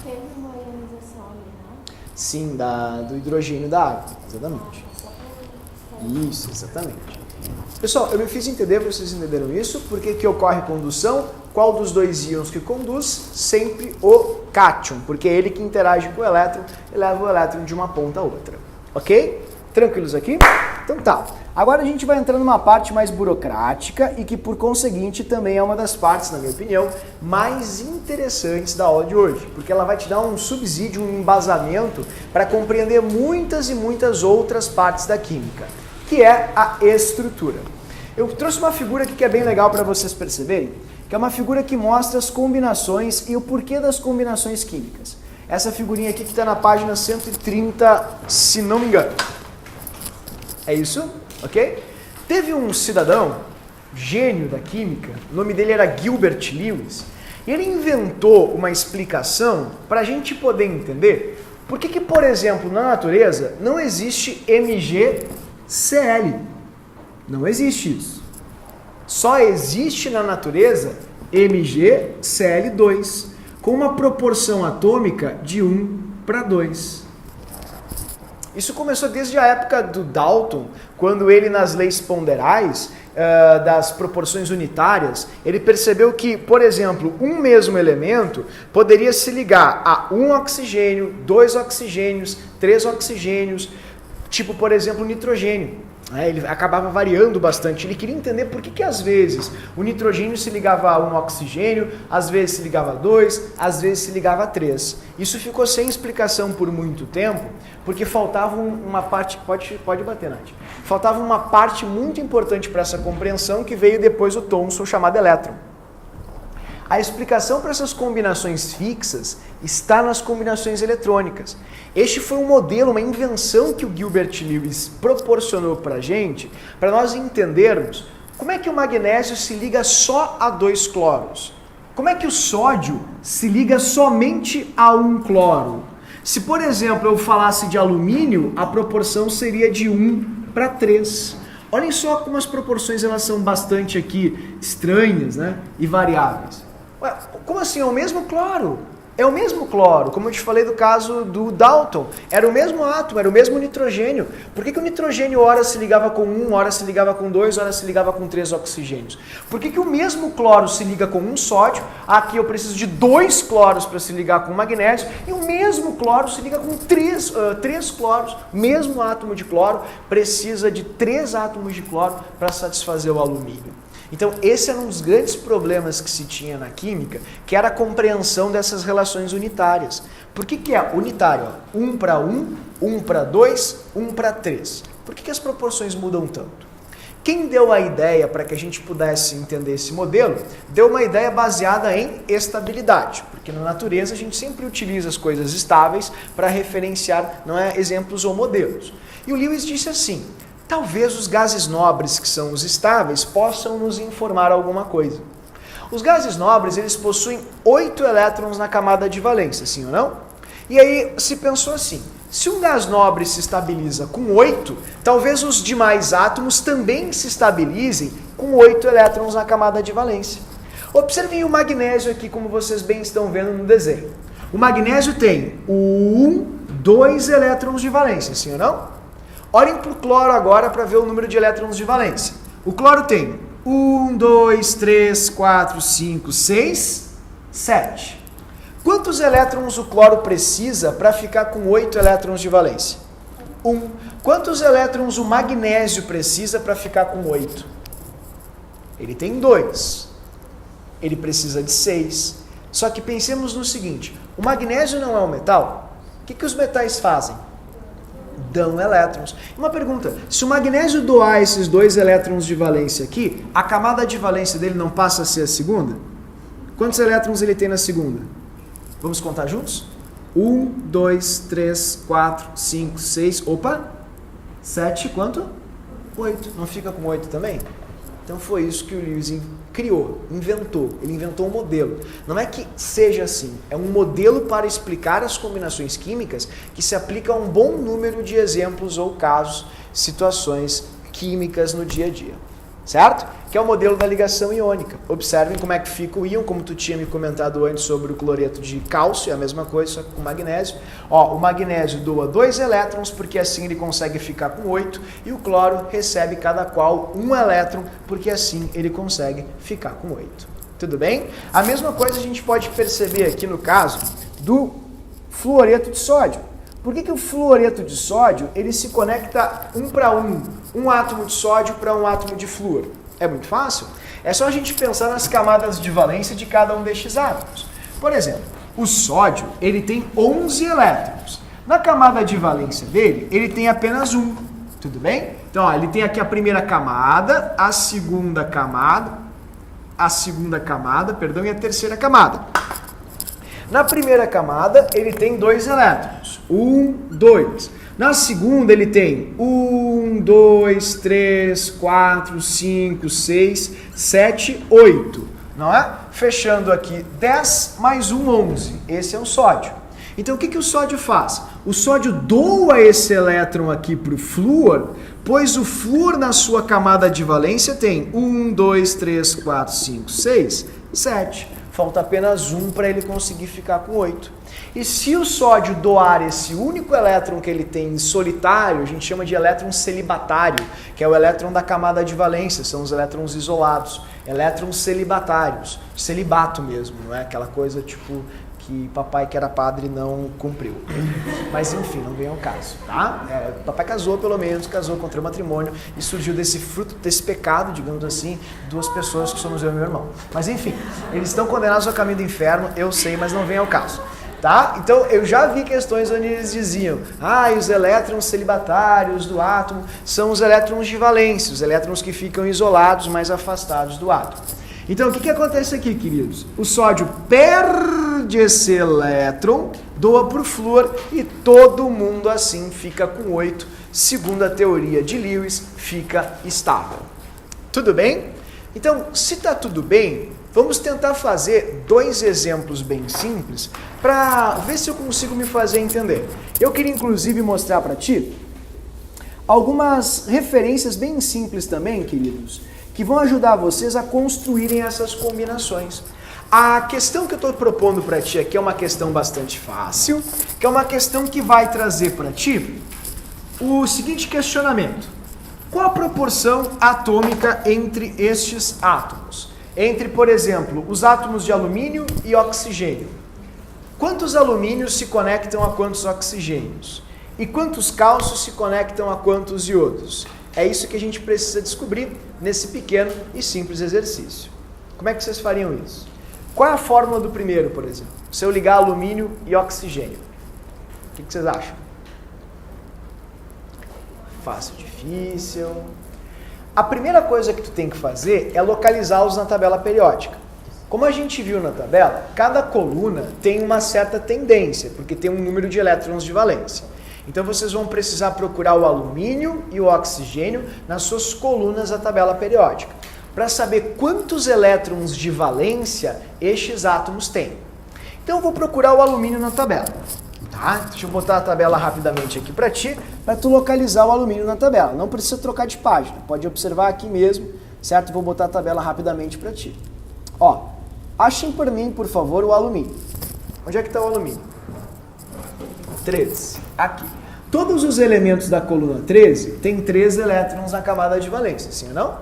Teve uma ionização ali, né? Sim, do hidrogênio da água, exatamente. Isso, exatamente. Pessoal, eu me fiz entender, vocês entenderam isso? Por que ocorre condução? Qual dos dois íons que conduz? Sempre o cátion, porque é ele que interage com o elétron e leva o elétron de uma ponta a outra. Ok? Tranquilos aqui? Então tá. Agora a gente vai entrar numa parte mais burocrática e que, por conseguinte, também é uma das partes, na minha opinião, mais interessantes da aula de hoje, porque ela vai te dar um subsídio, um embasamento para compreender muitas e muitas outras partes da química, que é a estrutura. Eu trouxe uma figura aqui que é bem legal para vocês perceberem, que é uma figura que mostra as combinações e o porquê das combinações químicas. Essa figurinha aqui que está na página 130, se não me engano. É isso? Ok? Teve um cidadão, gênio da química, o nome dele era Gilbert Lewis, e ele inventou uma explicação para a gente poder entender por que, por exemplo, na natureza não existe MgCl. Não existe isso. Só existe na natureza MgCl2, com uma proporção atômica de 1:2. Isso começou desde a época do Dalton, quando ele, nas leis ponderais das proporções unitárias, ele percebeu que, por exemplo, um mesmo elemento poderia se ligar a um oxigênio, 2 oxigênios, 3 oxigênios, tipo, por exemplo, o nitrogênio. Ele acabava variando bastante. Ele queria entender por que às vezes o nitrogênio se ligava a um oxigênio, às vezes se ligava a 2, às vezes se ligava a 3. Isso ficou sem explicação por muito tempo, porque faltava uma parte... Pode bater, Nath. Faltava uma parte muito importante para essa compreensão, que veio depois o Thomson, chamado elétron. A explicação para essas combinações fixas está nas combinações eletrônicas. Este foi um modelo, uma invenção que o Gilbert Lewis proporcionou para a gente, para nós entendermos como é que o magnésio se liga só a 2 cloros. Como é que o sódio se liga somente a 1 cloro. Se, por exemplo, eu falasse de alumínio, a proporção seria de 1:3. Olhem só como as proporções elas são bastante aqui estranhas, né? E variáveis. Ué, como assim? É o mesmo cloro? É o mesmo cloro, como eu te falei do caso do Dalton. Era o mesmo átomo, era o mesmo nitrogênio. Por que o nitrogênio ora se ligava com 1, ora se ligava com 2, ora se ligava com 3 oxigênios? Por que o mesmo cloro se liga com um sódio? Aqui eu preciso de 2 cloros para se ligar com magnésio. E o mesmo cloro se liga com 3 cloros. Mesmo átomo de cloro precisa de 3 átomos de cloro para satisfazer o alumínio. Então, esse era um dos grandes problemas que se tinha na química, que era a compreensão dessas relações unitárias. Por que é unitário? 1 para 1, 1 para 2, 1 para 3. Por que as proporções mudam tanto? Quem deu a ideia para que a gente pudesse entender esse modelo, deu uma ideia baseada em estabilidade, porque na natureza a gente sempre utiliza as coisas estáveis para referenciar exemplos ou modelos. E o Lewis disse assim: talvez os gases nobres, que são os estáveis, possam nos informar alguma coisa. Os gases nobres, eles possuem 8 elétrons na camada de valência, sim ou não? E aí se pensou assim: se um gás nobre se estabiliza com 8, talvez os demais átomos também se estabilizem com 8 elétrons na camada de valência. Observem o magnésio aqui, como vocês bem estão vendo no desenho. O magnésio tem 2 elétrons de valência, sim ou não? Olhem para o cloro agora para ver o número de elétrons de valência. O cloro tem 1, 2, 3, 4, 5, 6, 7. Quantos elétrons o cloro precisa para ficar com 8 elétrons de valência? 1. Quantos elétrons o magnésio precisa para ficar com 8? Ele tem 2. Ele precisa de 6. Só que pensemos no seguinte: o magnésio não é um metal? O que os metais fazem? Dão elétrons. Uma pergunta: se o magnésio doar esses 2 elétrons de valência aqui, a camada de valência dele não passa a ser a segunda? Quantos elétrons ele tem na segunda? Vamos contar juntos? 1, 2, 3, 4, 5, 6, 7, quanto? 8. Não fica com 8 também? Então foi isso que o Lewis criou, inventou. Ele inventou um modelo. Não é que seja assim, é um modelo para explicar as combinações químicas que se aplica a um bom número de exemplos ou casos, situações químicas no dia a dia. Certo? Que é o modelo da ligação iônica. Observem como é que fica o íon, como tu tinha me comentado antes sobre o cloreto de cálcio, é a mesma coisa, só que com magnésio. O magnésio doa 2 elétrons, porque assim ele consegue ficar com 8, e o cloro recebe cada qual 1 elétron, porque assim ele consegue ficar com 8. Tudo bem? A mesma coisa a gente pode perceber aqui no caso do fluoreto de sódio. Por que o fluoreto de sódio ele se conecta 1 para 1, um átomo de sódio para um átomo de flúor? É muito fácil. É só a gente pensar nas camadas de valência de cada um destes átomos. Por exemplo, o sódio ele tem 11 elétrons. Na camada de valência dele, ele tem apenas 1. Tudo bem? Então, ele tem aqui a primeira camada, a segunda camada, e a terceira camada. Na primeira camada, ele tem 2 elétrons. 1, 2. Na segunda, ele tem 1, 2, 3, 4, 5, 6, 7, 8. Não é? Fechando aqui, 10 mais 1, 11. Esse é o sódio. Então, o que o sódio faz? O sódio doa esse elétron aqui para o flúor, pois o flúor na sua camada de valência tem 1, 2, 3, 4, 5, 6, 7. Falta apenas 1 para ele conseguir ficar com 8. E se o sódio doar esse único elétron que ele tem em solitário, a gente chama de elétron celibatário, que é o elétron da camada de valência, são os elétrons isolados, elétrons celibatários, celibato mesmo, não é aquela coisa tipo que papai que era padre não cumpriu. Mas enfim, não vem ao caso, tá? Papai casou pelo menos, casou, contraiu matrimônio e surgiu desse fruto, desse pecado, digamos assim, 2 pessoas que somos eu e meu irmão. Mas enfim, eles estão condenados ao caminho do inferno, eu sei, mas não vem ao caso. Tá? Então, eu já vi questões onde eles diziam: os elétrons celibatários do átomo são os elétrons de valência, os elétrons que ficam isolados, mais afastados do átomo. Então, o que acontece aqui, queridos? O sódio perde esse elétron, doa para o flúor e todo mundo assim fica com 8. Segundo a teoria de Lewis, fica estável. Tudo bem? Então, se está tudo bem, vamos tentar fazer 2 exemplos bem simples para ver se eu consigo me fazer entender. Eu queria inclusive mostrar para ti algumas referências bem simples também, queridos, que vão ajudar vocês a construírem essas combinações. A questão que eu estou propondo para ti aqui é uma questão bastante fácil, que é uma questão que vai trazer para ti o seguinte questionamento. Qual a proporção atômica entre estes átomos? Entre, por exemplo, os átomos de alumínio e oxigênio. Quantos alumínios se conectam a quantos oxigênios? E quantos cálcios se conectam a quantos iodos? É isso que a gente precisa descobrir nesse pequeno e simples exercício. Como é que vocês fariam isso? Qual é a fórmula do primeiro, por exemplo? Se eu ligar alumínio e oxigênio. O que vocês acham? Fácil, difícil. A primeira coisa que tu tem que fazer é localizá-los na tabela periódica. Como a gente viu na tabela, cada coluna tem uma certa tendência, porque tem um número de elétrons de valência. Então vocês vão precisar procurar o alumínio e o oxigênio nas suas colunas da tabela periódica, para saber quantos elétrons de valência estes átomos têm. Então eu vou procurar o alumínio na tabela. Tá? Deixa eu botar a tabela rapidamente aqui para ti, para tu localizar o alumínio na tabela. Não precisa trocar de página, pode observar aqui mesmo, certo? Vou botar a tabela rapidamente para ti. Ó, achem por mim, por favor, o alumínio. Onde é que está o alumínio? 13. Aqui. Todos os elementos da coluna 13 têm 13 elétrons na camada de valência, sim ou não?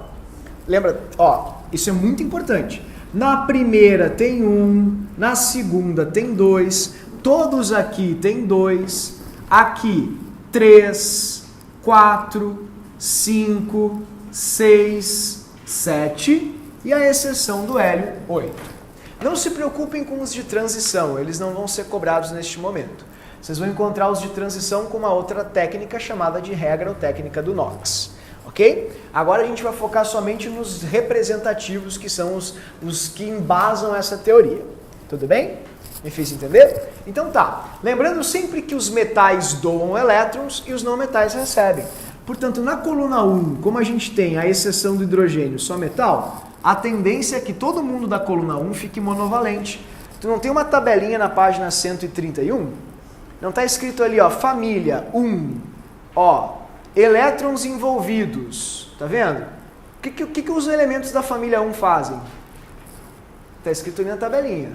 Lembra? Ó, isso é muito importante. Na primeira tem 1, na segunda tem 2, todos aqui tem 2, aqui 3, 4, 5, 6, 7 e a exceção do hélio, 8. Não se preocupem com os de transição, eles não vão ser cobrados neste momento. Vocês vão encontrar os de transição com uma outra técnica chamada de regra ou técnica do Knox. Ok? Agora a gente vai focar somente nos representativos, que são os que embasam essa teoria. Tudo bem? Me fiz entender? Então tá. Lembrando sempre que os metais doam elétrons e os não metais recebem. Portanto, na coluna 1, como a gente tem a exceção do hidrogênio só metal, a tendência é que todo mundo da coluna 1 fique monovalente. Tu não tem uma tabelinha na página 131? Não está escrito ali, ó, família 1, ó, elétrons envolvidos, tá vendo? O que os elementos da família 1 fazem? Está escrito ali na tabelinha.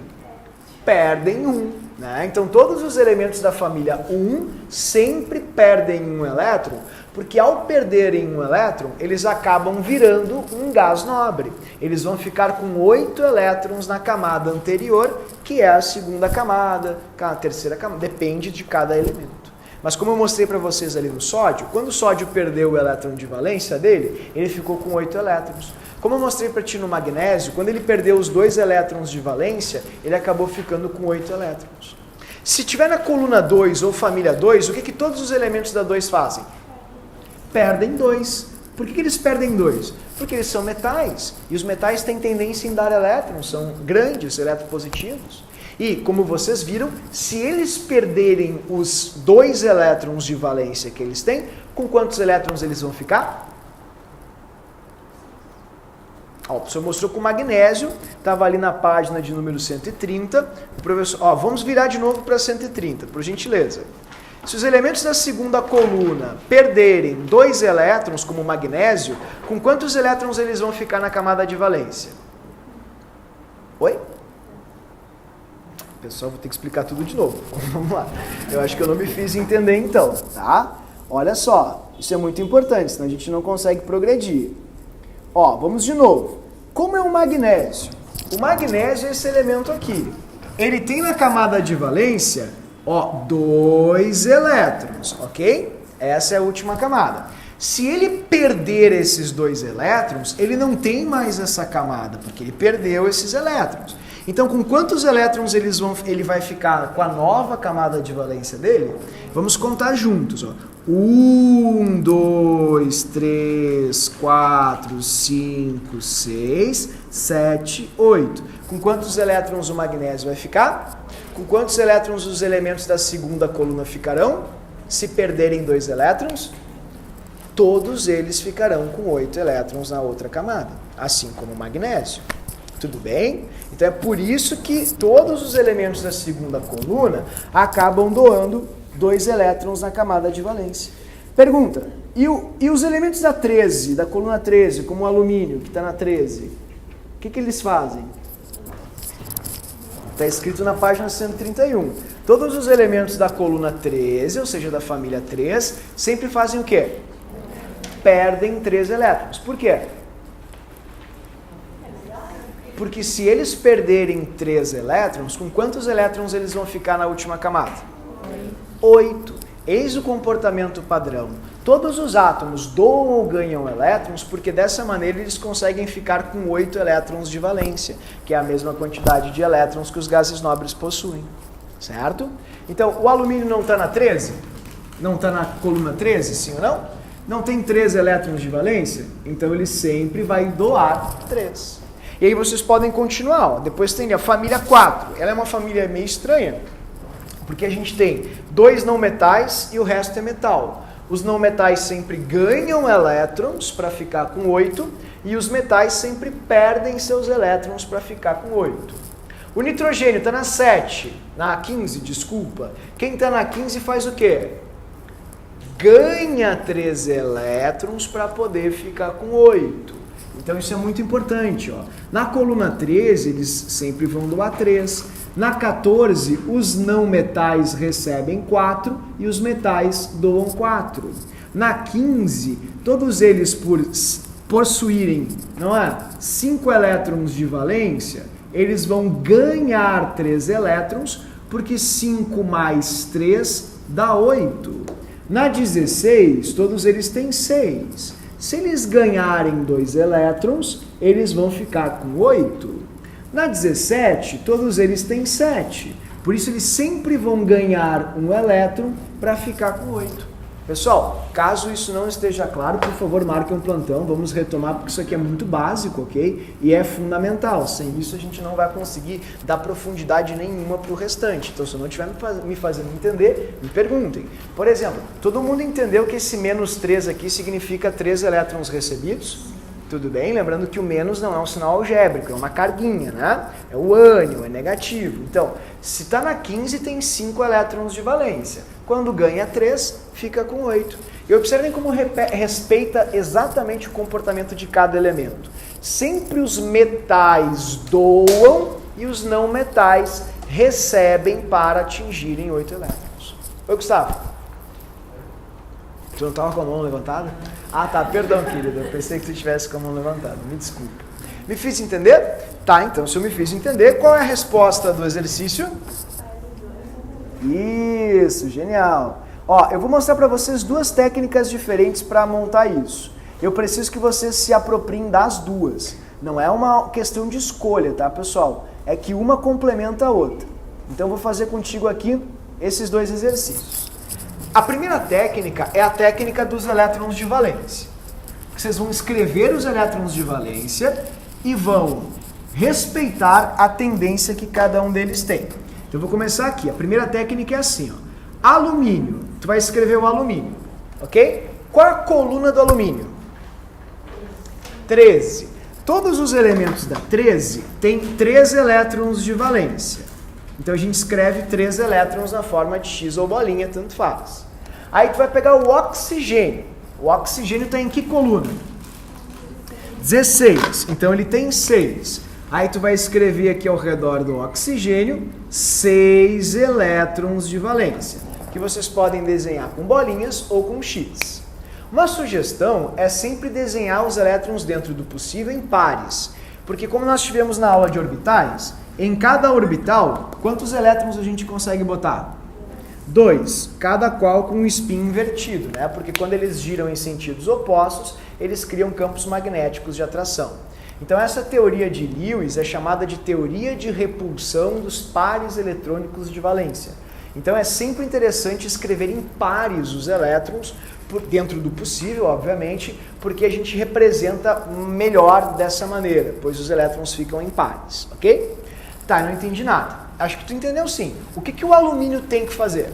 Perdem 1, né? Então todos os elementos da família 1 sempre perdem um elétron, porque ao perderem um elétron, eles acabam virando um gás nobre. Eles vão ficar com 8 elétrons na camada anterior, que é a segunda camada, a terceira camada, depende de cada elemento. Mas como eu mostrei para vocês ali no sódio, quando o sódio perdeu o elétron de valência dele, ele ficou com 8 elétrons. Como eu mostrei para ti no magnésio, quando ele perdeu os 2 elétrons de valência, ele acabou ficando com 8 elétrons. Se tiver na coluna 2 ou família 2, o que todos os elementos da 2 fazem? Perdem 2. Por que eles perdem 2? Porque eles são metais. E os metais têm tendência em dar elétrons, são grandes eletropositivos. E, como vocês viram, se eles perderem os 2 elétrons de valência que eles têm, com quantos elétrons eles vão ficar? Ó, o professor mostrou com o magnésio, estava ali na página de número 130. O professor, ó, vamos virar de novo para 130, por gentileza. Se os elementos da segunda coluna perderem 2 elétrons, como o magnésio, com quantos elétrons eles vão ficar na camada de valência? Oi? Pessoal, vou ter que explicar tudo de novo. Vamos lá. Eu acho que eu não me fiz entender então, tá? Olha só, isso é muito importante, senão a gente não consegue progredir. Ó, vamos de novo. Como é o magnésio? O magnésio é esse elemento aqui. Ele tem na camada de valência, ó, 2 elétrons, ok? Essa é a última camada. Se ele perder esses 2 elétrons, ele não tem mais essa camada, porque ele perdeu esses elétrons. Então, com quantos elétrons ele vai ficar com a nova camada de valência dele? Vamos contar juntos, ó. 1, 2, 3, 4, 5, 6, 7, 8. Com quantos elétrons o magnésio vai ficar? Com quantos elétrons os elementos da segunda coluna ficarão? Se perderem 2 elétrons, todos eles ficarão com 8 elétrons na outra camada, assim como o magnésio. Tudo bem? Então é por isso que todos os elementos da segunda coluna acabam doando 2 elétrons na camada de valência. Pergunta, e os elementos da 13, da coluna 13, como o alumínio, que está na 13, o que eles fazem? Está escrito na página 131. Todos os elementos da coluna 13, ou seja, da família 3, sempre fazem o quê? Perdem 3 elétrons. Por quê? Porque se eles perderem 3 elétrons, com quantos elétrons eles vão ficar na última camada? 8. Eis o comportamento padrão. Todos os átomos doam ou ganham elétrons porque dessa maneira eles conseguem ficar com 8 elétrons de valência, que é a mesma quantidade de elétrons que os gases nobres possuem. Certo? Então, o alumínio não está na 13? Não está na coluna 13, sim ou não? Não tem 3 elétrons de valência? Então ele sempre vai doar 3. E aí vocês podem continuar. Ó. Depois tem a família 4. Ela é uma família meio estranha, porque a gente tem 2 não metais e o resto é metal. Os não metais sempre ganham elétrons para ficar com 8 e os metais sempre perdem seus elétrons para ficar com 8. O nitrogênio está na 7, na 15, desculpa. Quem está na 15 faz o quê? Ganha 3 elétrons para poder ficar com 8. Então isso é muito importante. Ó. Na coluna 13, eles sempre vão doar 3. Na 14, os não metais recebem 4 e os metais doam 4. Na 15, todos eles por possuírem, não é, 5 elétrons de valência, eles vão ganhar 3 elétrons, porque 5 mais 3 dá 8. Na 16, todos eles têm 6. Se eles ganharem 2 elétrons, eles vão ficar com 8. Na 17, todos eles têm 7. Por isso, eles sempre vão ganhar 1 elétron para ficar com 8. Pessoal, caso isso não esteja claro, por favor, marque um plantão. Vamos retomar, porque isso aqui é muito básico, ok? E é fundamental. Sem isso, a gente não vai conseguir dar profundidade nenhuma para o restante. Então, se eu não estiver me fazendo entender, me perguntem. Por exemplo, todo mundo entendeu que esse menos 3 aqui significa 3 elétrons recebidos? Tudo bem? Lembrando que o menos não é um sinal algébrico, é uma carguinha, né? É o ânion, é negativo. Então, se está na 15, tem 5 elétrons de valência. Quando ganha 3, fica com 8. E observem como respeita exatamente o comportamento de cada elemento. Sempre os metais doam e os não metais recebem para atingirem 8 elétrons. Oi, Gustavo. Tu não estava com a mão levantada? Ah, tá. Perdão, querida. Eu pensei que tu estivesse com a mão levantada. Me desculpa. Me fiz entender? Tá, então, se eu me fiz entender, qual é a resposta do exercício? Isso, genial. Ó, eu vou mostrar para vocês 2 técnicas diferentes para montar isso. Eu preciso que vocês se apropriem das 2. Não é uma questão de escolha, tá, pessoal? É que uma complementa a outra. Então, eu vou fazer contigo aqui esses 2 exercícios. A primeira técnica é a técnica dos elétrons de valência. Vocês vão escrever os elétrons de valência e vão respeitar a tendência que cada um deles tem. Então eu vou começar aqui. A primeira técnica é assim, ó. Alumínio. Tu vai escrever o alumínio, ok? Qual a coluna do alumínio? 13. Todos os elementos da 13 têm 3 elétrons de valência. Então a gente escreve 3 elétrons na forma de X ou bolinha, tanto faz. Aí tu vai pegar o oxigênio. O oxigênio está em que coluna? 16. Então ele tem 6. Aí tu vai escrever aqui ao redor do oxigênio 6 elétrons de valência, que vocês podem desenhar com bolinhas ou com X. Uma sugestão é sempre desenhar os elétrons dentro do possível em pares, porque como nós tivemos na aula de orbitais, em cada orbital, quantos elétrons a gente consegue botar? 2, cada qual com um spin invertido, né? Porque quando eles giram em sentidos opostos, eles criam campos magnéticos de atração. Então essa teoria de Lewis é chamada de teoria de repulsão dos pares eletrônicos de valência. Então é sempre interessante escrever em pares os elétrons, dentro do possível, obviamente, porque a gente representa melhor dessa maneira, pois os elétrons ficam em pares, ok? Tá, eu não entendi nada. Acho que tu entendeu sim. O que o alumínio tem que fazer?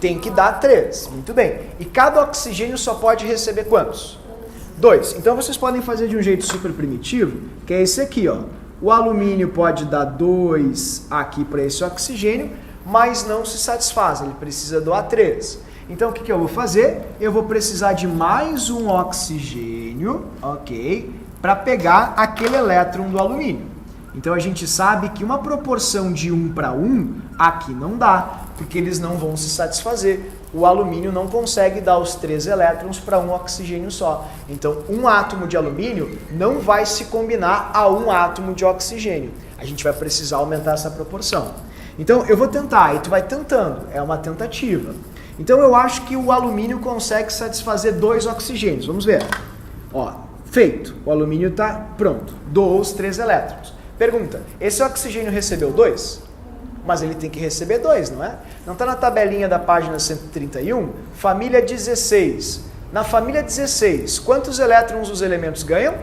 Tem que dar 3. Muito bem. E cada oxigênio só pode receber quantos? 2. Então vocês podem fazer de um jeito super primitivo, que é esse aqui, ó. O alumínio pode dar 2 aqui para esse oxigênio, mas não se satisfaz, ele precisa doar 3. Então o que eu vou fazer? Eu vou precisar de mais um oxigênio, ok? Para pegar aquele elétron do alumínio. Então a gente sabe que uma proporção de 1 para 1 aqui não dá, porque eles não vão se satisfazer. O alumínio não consegue dar os 3 elétrons para um oxigênio só. Então um átomo de alumínio não vai se combinar a um átomo de oxigênio. A gente vai precisar aumentar essa proporção. Então eu vou tentar, e tu vai tentando, é uma tentativa. Então eu acho que o alumínio consegue satisfazer 2 oxigênios. Vamos ver. Ó, feito. O alumínio está pronto. Doou os 3 elétrons. Pergunta, esse oxigênio recebeu 2? Mas ele tem que receber 2, não é? Não está na tabelinha da página 131? Família 16. Na família 16, quantos elétrons os elementos ganham?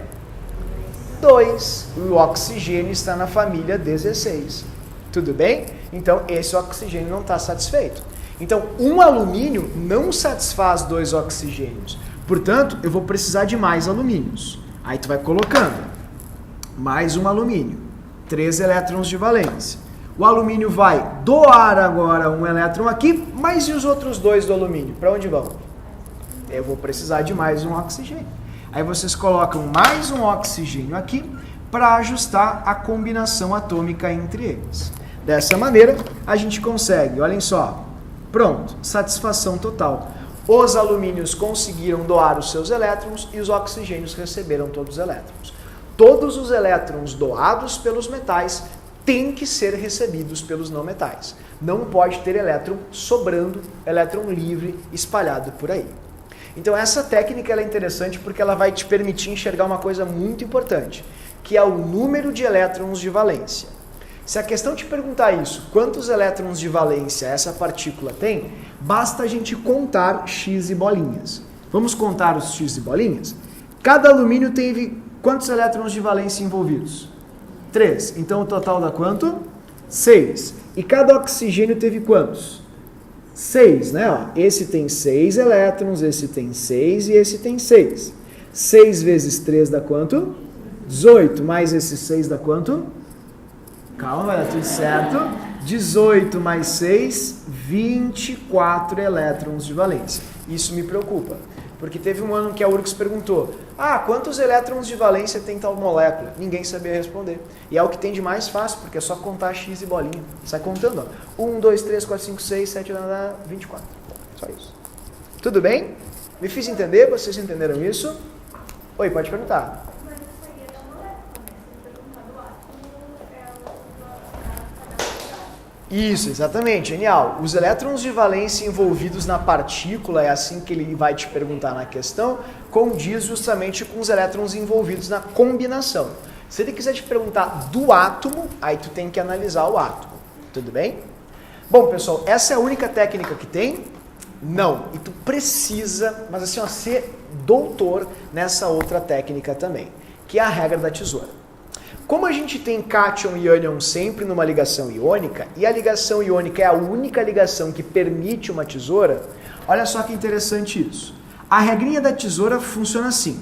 2. O oxigênio está na família 16. Tudo bem? Então esse oxigênio não está satisfeito. Então um alumínio não satisfaz 2 oxigênios. Portanto, eu vou precisar de mais alumínios. Aí tu vai colocando. Mais um alumínio. 3 elétrons de valência. O alumínio vai doar agora um elétron aqui, mas e os outros 2 do alumínio? Para onde vão? Eu vou precisar de mais um oxigênio. Aí vocês colocam mais um oxigênio aqui para ajustar a combinação atômica entre eles. Dessa maneira, a gente consegue, olhem só, pronto, satisfação total. Os alumínios conseguiram doar os seus elétrons e os oxigênios receberam todos os elétrons. Todos os elétrons doados pelos metais têm que ser recebidos pelos não metais. Não pode ter elétron sobrando, elétron livre espalhado por aí. Então essa técnica ela é interessante porque ela vai te permitir enxergar uma coisa muito importante, que é o número de elétrons de valência. Se a questão te perguntar isso, quantos elétrons de valência essa partícula tem, basta a gente contar x e bolinhas. Vamos contar os x e bolinhas? Cada alumínio teve quantos elétrons de valência envolvidos? 3. Então o total dá quanto? 6. E cada oxigênio teve quantos? 6, né? Ó, esse tem 6 elétrons, esse tem 6 e esse tem 6. 6 vezes 3 dá quanto? 18. Mais esses 6 dá quanto? Calma, vai dar tudo certo. 18 mais 6, 24 elétrons de valência. Isso me preocupa, porque teve um ano que a URGS perguntou, quantos elétrons de valência tem tal molécula? Ninguém sabia responder. E é o que tem de mais fácil, porque é só contar x e bolinha. Sai contando, ó. 1, 2, 3, 4, 5, 6, 7, 24. Só isso. Tudo bem? Me fiz entender? Vocês entenderam isso? Oi, pode perguntar. Isso, exatamente, genial. Os elétrons de valência envolvidos na partícula, é assim que ele vai te perguntar na questão, condiz justamente com os elétrons envolvidos na combinação. Se ele quiser te perguntar do átomo, aí tu tem que analisar o átomo. Tudo bem? Bom, pessoal, essa é a única técnica que tem? Não. E tu precisa, mas assim, ó, ser doutor nessa outra técnica também, que é a regra da tesoura. Como a gente tem cátion e ânion sempre numa ligação iônica, e a ligação iônica é a única ligação que permite uma tesoura, olha só que interessante isso. A regrinha da tesoura funciona assim.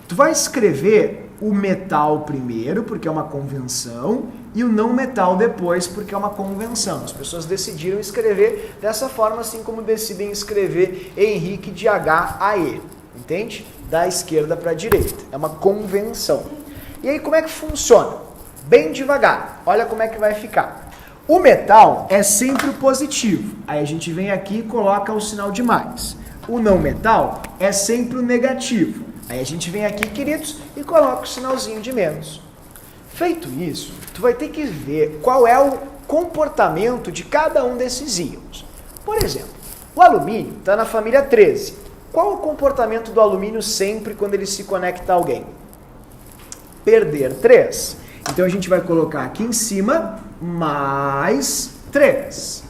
Tu vai escrever o metal primeiro, porque é uma convenção, e o não metal depois, porque é uma convenção. As pessoas decidiram escrever dessa forma, assim como decidem escrever Henrique de H a E. Entende? Da esquerda para a direita. É uma convenção. E aí como é que funciona? Bem devagar, olha como é que vai ficar. O metal é sempre o positivo, aí a gente vem aqui e coloca o sinal de mais. O não metal é sempre o negativo, aí a gente vem aqui, queridos, e coloca o sinalzinho de menos. Feito isso, tu vai ter que ver qual é o comportamento de cada um desses íons. Por exemplo, o alumínio está na família 13. Qual o comportamento do alumínio sempre quando ele se conecta a alguém? Perder 3. Então a gente vai colocar aqui em cima mais 3.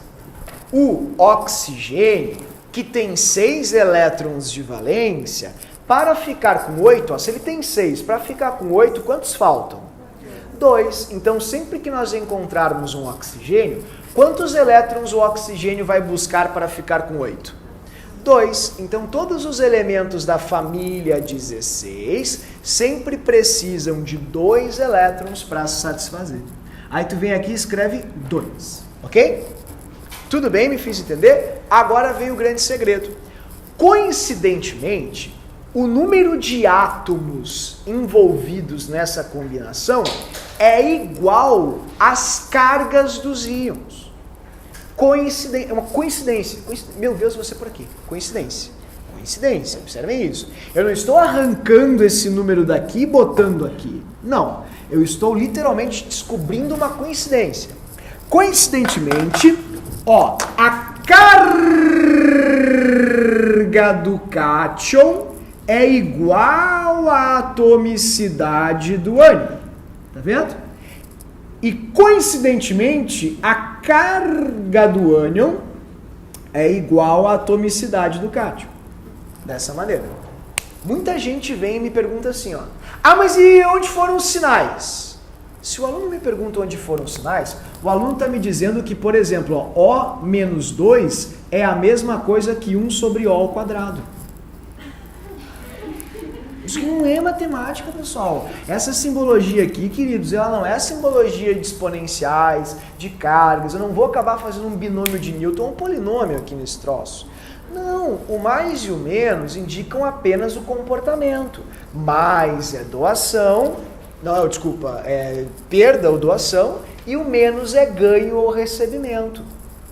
O oxigênio, que tem 6 elétrons de valência, para ficar com 8, ó, se ele tem 6, para ficar com 8, quantos faltam? 2. Então sempre que nós encontrarmos um oxigênio, quantos elétrons o oxigênio vai buscar para ficar com 8? 2. Então, todos os elementos da família 16 sempre precisam de 2 elétrons para se satisfazer. Aí tu vem aqui e escreve 2, ok? Tudo bem? Me fiz entender? Agora vem o grande segredo. Coincidentemente, o número de átomos envolvidos nessa combinação é igual às cargas dos íons. É uma coincidência. Meu Deus, você por aqui. Coincidência, observem isso. Eu não estou arrancando esse número daqui e botando aqui. Não, eu estou literalmente descobrindo uma coincidência. Coincidentemente, a carga do cátion é igual à atomicidade do ânion. Tá vendo? E coincidentemente, a carga do ânion é igual à atomicidade do cátion. Dessa maneira. Muita gente vem e me pergunta assim, mas e onde foram os sinais? Se o aluno me pergunta onde foram os sinais, o aluno está me dizendo que, por exemplo, O menos 2 é a mesma coisa que 1 sobre O ao quadrado. Isso que não é matemática, pessoal. Essa simbologia aqui, queridos, ela não é simbologia de exponenciais, de cargas. Eu não vou acabar fazendo um binômio de Newton, um polinômio aqui nesse troço. Não, o mais e o menos indicam apenas o comportamento. Mais é doação, é perda ou doação, e o menos é ganho ou recebimento.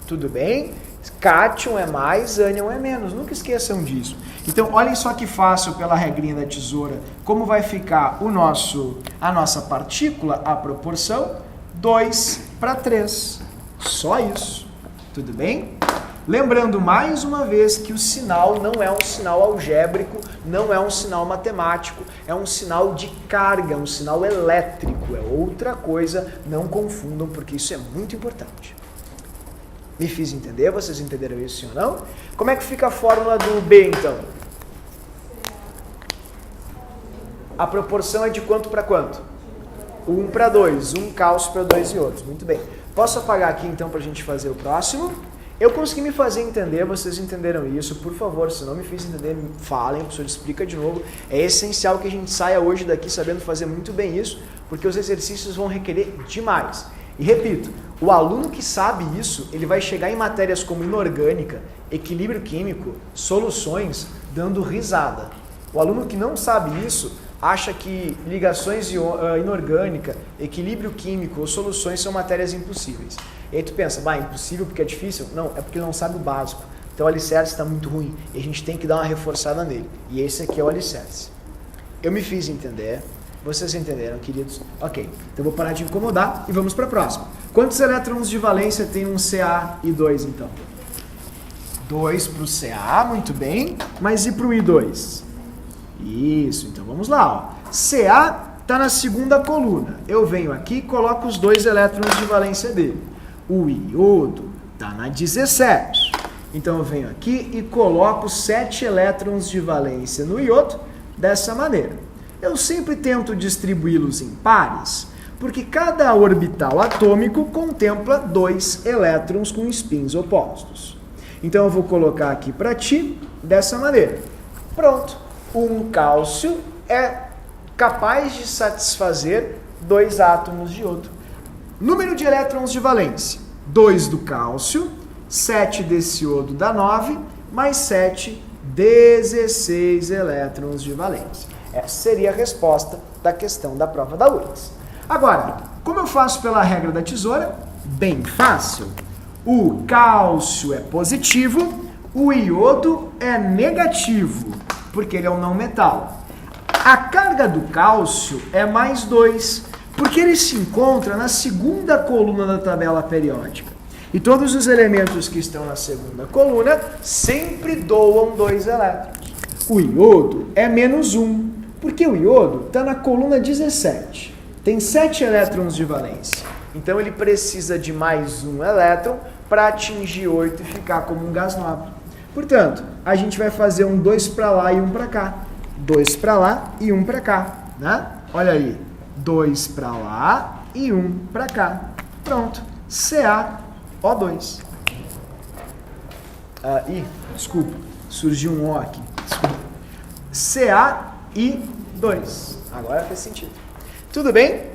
Tudo bem? Cátion é mais, ânion é menos. Nunca esqueçam disso. Então, olhem só que fácil pela regrinha da tesoura, como vai ficar a nossa partícula, a proporção 2:3. Só isso. Tudo bem? Lembrando mais uma vez que o sinal não é um sinal algébrico, não é um sinal matemático, é um sinal de carga, um sinal elétrico, é outra coisa, não confundam, porque isso é muito importante. Me fiz entender? Vocês entenderam isso, sim ou não? Como é que fica a fórmula do B, então? A proporção é de quanto para quanto? 1:2, 1 cálcio para 2 iodos. Muito bem. Posso apagar aqui, então, para a gente fazer o próximo? Eu consegui me fazer entender, vocês entenderam isso, por favor, se não me fiz entender, falem, o professor explica de novo. É essencial que a gente saia hoje daqui sabendo fazer muito bem isso, porque os exercícios vão requerer demais. E repito, o aluno que sabe isso, ele vai chegar em matérias como inorgânica, equilíbrio químico, soluções, dando risada. O aluno que não sabe isso, acha que ligações inorgânica, equilíbrio químico ou soluções são matérias impossíveis. E aí tu pensa, impossível porque é difícil? Não, é porque ele não sabe o básico. Então o alicerce está muito ruim e a gente tem que dar uma reforçada nele. E esse aqui é o alicerce. Eu me fiz entender, vocês entenderam, queridos? Ok, então vou parar de incomodar e vamos para a próxima. Quantos elétrons de valência tem um Ca e 2 então? 2 para o Ca, muito bem, mas e para o I2? Isso, então vamos lá. Ca está na segunda coluna. Eu venho aqui e coloco os 2 elétrons de valência dele. O iodo está na 17. Então eu venho aqui e coloco 7 elétrons de valência no iodo dessa maneira. Eu sempre tento distribuí-los em pares, porque cada orbital atômico contempla 2 elétrons com spins opostos. Então eu vou colocar aqui para ti dessa maneira. Pronto. Um cálcio é capaz de satisfazer 2 átomos de iodo. Número de elétrons de valência. 2 do cálcio, 7 desse iodo dá 9, mais 7, 16 elétrons de valência. Essa seria a resposta da questão da prova da URGS. Agora, como eu faço pela regra da tesoura? Bem fácil. O cálcio é positivo, o iodo é negativo, porque ele é um não metal. A carga do cálcio é mais 2, porque ele se encontra na segunda coluna da tabela periódica. E todos os elementos que estão na segunda coluna sempre doam 2 elétrons. O iodo é menos 1, porque o iodo está na coluna 17. Tem 7 elétrons de valência. Então ele precisa de mais 1 elétron para atingir 8 e ficar como um gás nobre. Portanto, a gente vai fazer um 2 para lá e 1 para cá. 2 para lá e 1 para cá, né? Olha aí, 2 para lá e 1 para cá. Pronto, CaO2. Desculpa, surgiu um O aqui. Desculpa. CaI2. Agora fez sentido. Tudo bem?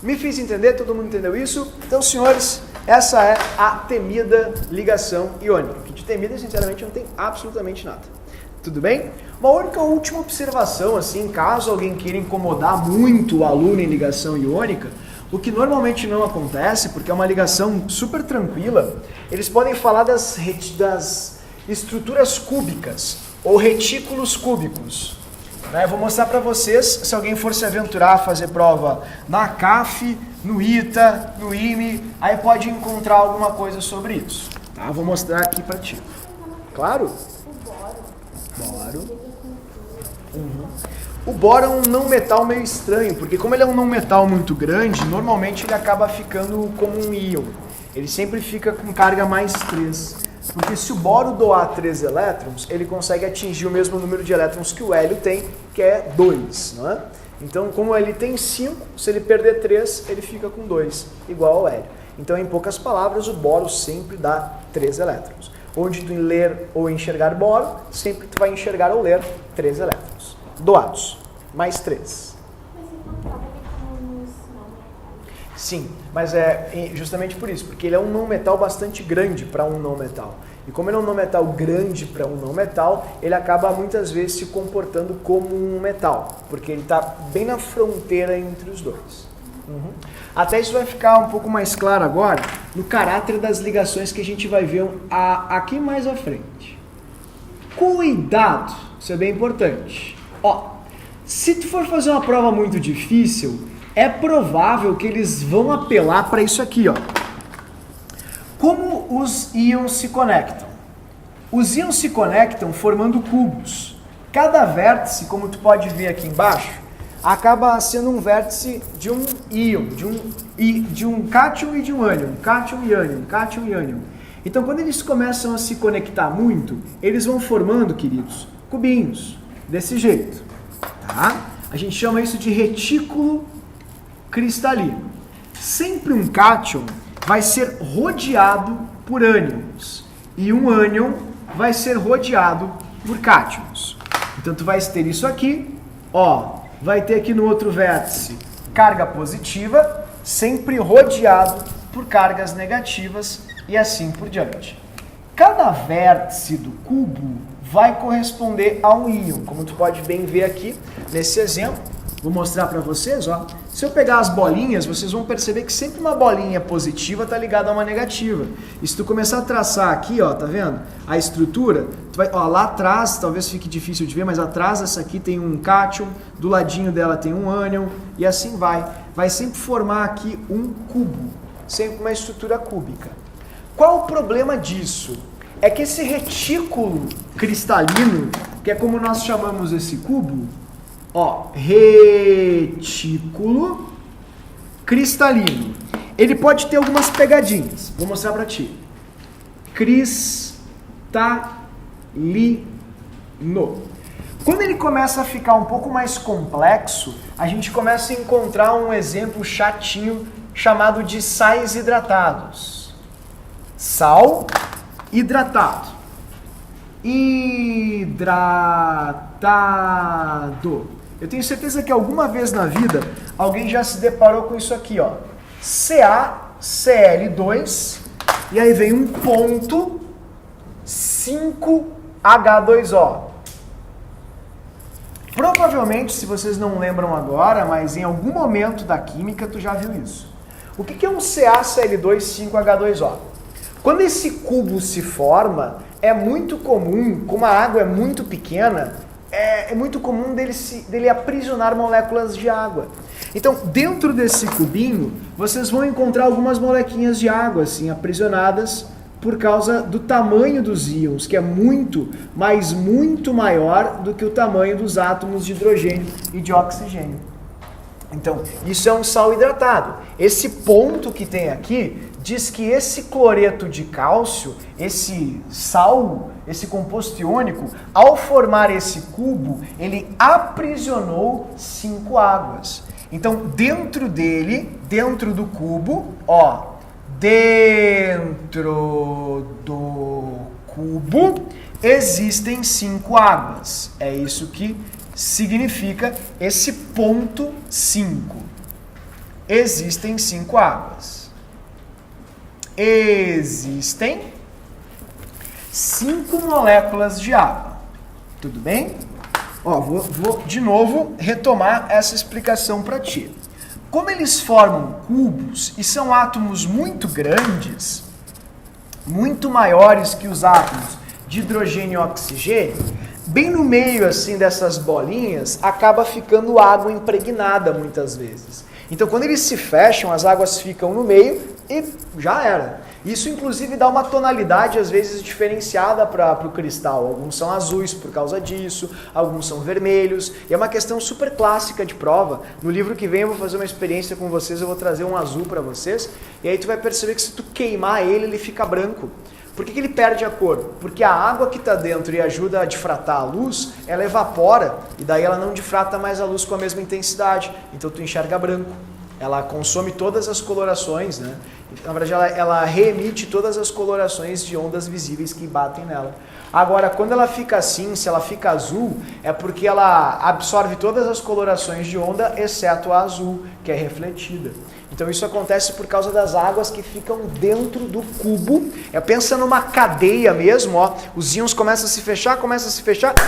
Me fiz entender? Todo mundo entendeu isso? Então, senhores, essa é a temida ligação iônica. Que de temida, sinceramente, não tem absolutamente nada. Tudo bem? Uma última observação, assim, caso alguém queira incomodar muito o aluno em ligação iônica, O que normalmente não acontece, porque é uma ligação super tranquila, eles podem falar das estruturas cúbicas ou retículos cúbicos. Eu vou mostrar para vocês, se alguém for se aventurar a fazer prova na CAF, no ITA, no IME, aí pode encontrar alguma coisa sobre isso. Tá? Vou mostrar aqui para ti. Claro? Boro. O boro é um não metal meio estranho, porque como ele é um não metal muito grande, normalmente ele acaba ficando como um íon. Ele sempre fica com carga mais 3. Porque se o boro doar 3 elétrons, ele consegue atingir o mesmo número de elétrons que o hélio tem, que é 2, não é? Então, como ele tem 5, se ele perder 3, ele fica com 2, igual ao hélio. Então, em poucas palavras, o boro sempre dá 3 elétrons. Onde tu ler ou enxergar boro, sempre tu vai enxergar ou ler 3 elétrons. Doados, mais 3. Sim, mas é justamente por isso, porque ele é um não metal bastante grande para um não metal. E como ele é um não metal grande para um não metal, ele acaba muitas vezes se comportando como um metal, porque ele está bem na fronteira entre os dois. Até isso vai ficar um pouco mais claro agora no caráter das ligações que a gente vai ver aqui mais à frente. Cuidado, isso é bem importante. Se tu for fazer uma prova muito difícil, é provável que eles vão apelar para isso aqui, Como os íons se conectam? Os íons se conectam formando cubos. Cada vértice, como tu pode ver aqui embaixo, acaba sendo um vértice de um íon, de um cátion e de um ânion, cátion e ânion, cátion e ânion. Então, quando eles começam a se conectar muito, eles vão formando, queridos, cubinhos, desse jeito, tá? A gente chama isso de retículo cristalino. Sempre um cátion vai ser rodeado por ânions e um ânion vai ser rodeado por cátions. Então tu vai ter isso aqui, vai ter aqui no outro vértice carga positiva, sempre rodeado por cargas negativas e assim por diante. Cada vértice do cubo vai corresponder a um íon, como tu pode bem ver aqui nesse exemplo. Vou mostrar para vocês, Se eu pegar as bolinhas, vocês vão perceber que sempre uma bolinha positiva está ligada a uma negativa. E se tu começar a traçar aqui, tá vendo? A estrutura, tu vai, lá atrás, talvez fique difícil de ver, mas atrás dessa aqui tem um cátion, do ladinho dela tem um ânion, e assim vai. Vai sempre formar aqui um cubo, sempre uma estrutura cúbica. Qual o problema disso? É que esse retículo cristalino, que é como nós chamamos esse cubo, retículo cristalino. Ele pode ter algumas pegadinhas. Vou mostrar para ti. Cristalino. Quando ele começa a ficar um pouco mais complexo, a gente começa a encontrar um exemplo chatinho chamado de sais hidratados. Sal hidratado. Hidratado. Eu tenho certeza que alguma vez na vida alguém já se deparou com isso aqui, CaCl2 e aí vem um ponto 5H2O. Provavelmente, se vocês não lembram agora, mas em algum momento da química tu já viu isso. O que é um CaCl2 5H2O? Quando esse cubo se forma, é muito comum, como a água é muito pequena, é muito comum dele aprisionar moléculas de água. Então, dentro desse cubinho, vocês vão encontrar algumas molequinhas de água, assim, aprisionadas por causa do tamanho dos íons, que é muito, mas muito maior do que o tamanho dos átomos de hidrogênio e de oxigênio. Então, isso é um sal hidratado. Esse ponto que tem aqui diz que esse cloreto de cálcio, esse sal, esse composto iônico, ao formar esse cubo, ele aprisionou 5 águas. Então, dentro dele, dentro do cubo, dentro do cubo, existem 5 águas. É isso que significa esse ponto 5. Existem 5 águas. Existem 5 moléculas de água. Tudo bem? Vou de novo retomar essa explicação para ti. como eles formam cubos e são átomos muito grandes, muito maiores que os átomos de hidrogênio e oxigênio, bem no meio assim dessas bolinhas acaba ficando água impregnada muitas vezes. Então quando eles se fecham, as águas ficam no meio e já era. Isso inclusive dá uma tonalidade às vezes diferenciada para o cristal. Alguns são azuis por causa disso, alguns são vermelhos. E é uma questão super clássica de prova. No livro que vem eu vou fazer uma experiência com vocês, eu vou trazer um azul para vocês. E aí tu vai perceber que se tu queimar ele fica branco. Por que ele perde a cor? Porque a água que está dentro e ajuda a difratar a luz, ela evapora e daí ela não difrata mais a luz com a mesma intensidade. Então tu enxerga branco. Ela consome todas as colorações, né? Na verdade ela reemite todas as colorações de ondas visíveis que batem nela. Agora, quando ela fica assim, se ela fica azul, é porque ela absorve todas as colorações de onda, exceto a azul, que é refletida. Então isso acontece por causa das águas que ficam dentro do cubo. Pensa numa cadeia mesmo, ó. Os íons começam a se fechar,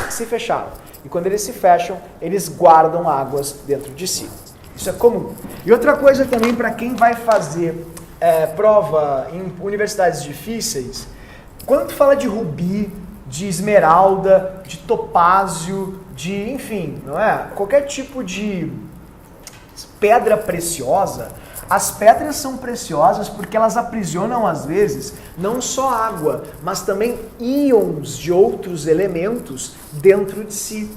se fecharam. E quando eles se fecham, eles guardam águas dentro de si. Isso é comum. E outra coisa também para quem vai fazer prova em universidades difíceis, quando tu fala de rubi, de esmeralda, de topázio, de, enfim, não é? Qualquer tipo de pedra preciosa, as pedras são preciosas porque elas aprisionam às vezes não só água, mas também íons de outros elementos dentro de si.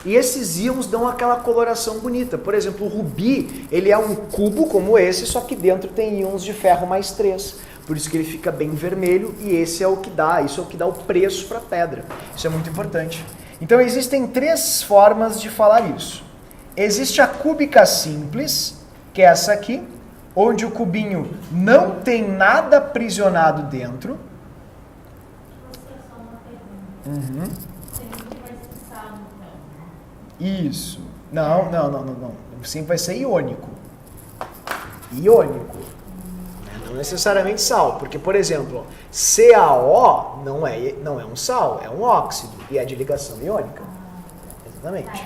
E esses íons dão aquela coloração bonita. Por exemplo, o rubi, ele é um cubo como esse, só que dentro tem íons de ferro mais 3. Por isso que ele fica bem vermelho e esse é o que dá, isso é o que dá o preço para a pedra. Isso é muito importante. Então existem 3 formas de falar isso. Existe a cúbica simples, que é essa aqui, onde o cubinho não tem nada aprisionado dentro. Isso. Não. Sempre vai ser iônico. Iônico. Não necessariamente sal. Porque, por exemplo, CaO não é um sal, é um óxido. E é de ligação iônica. Exatamente.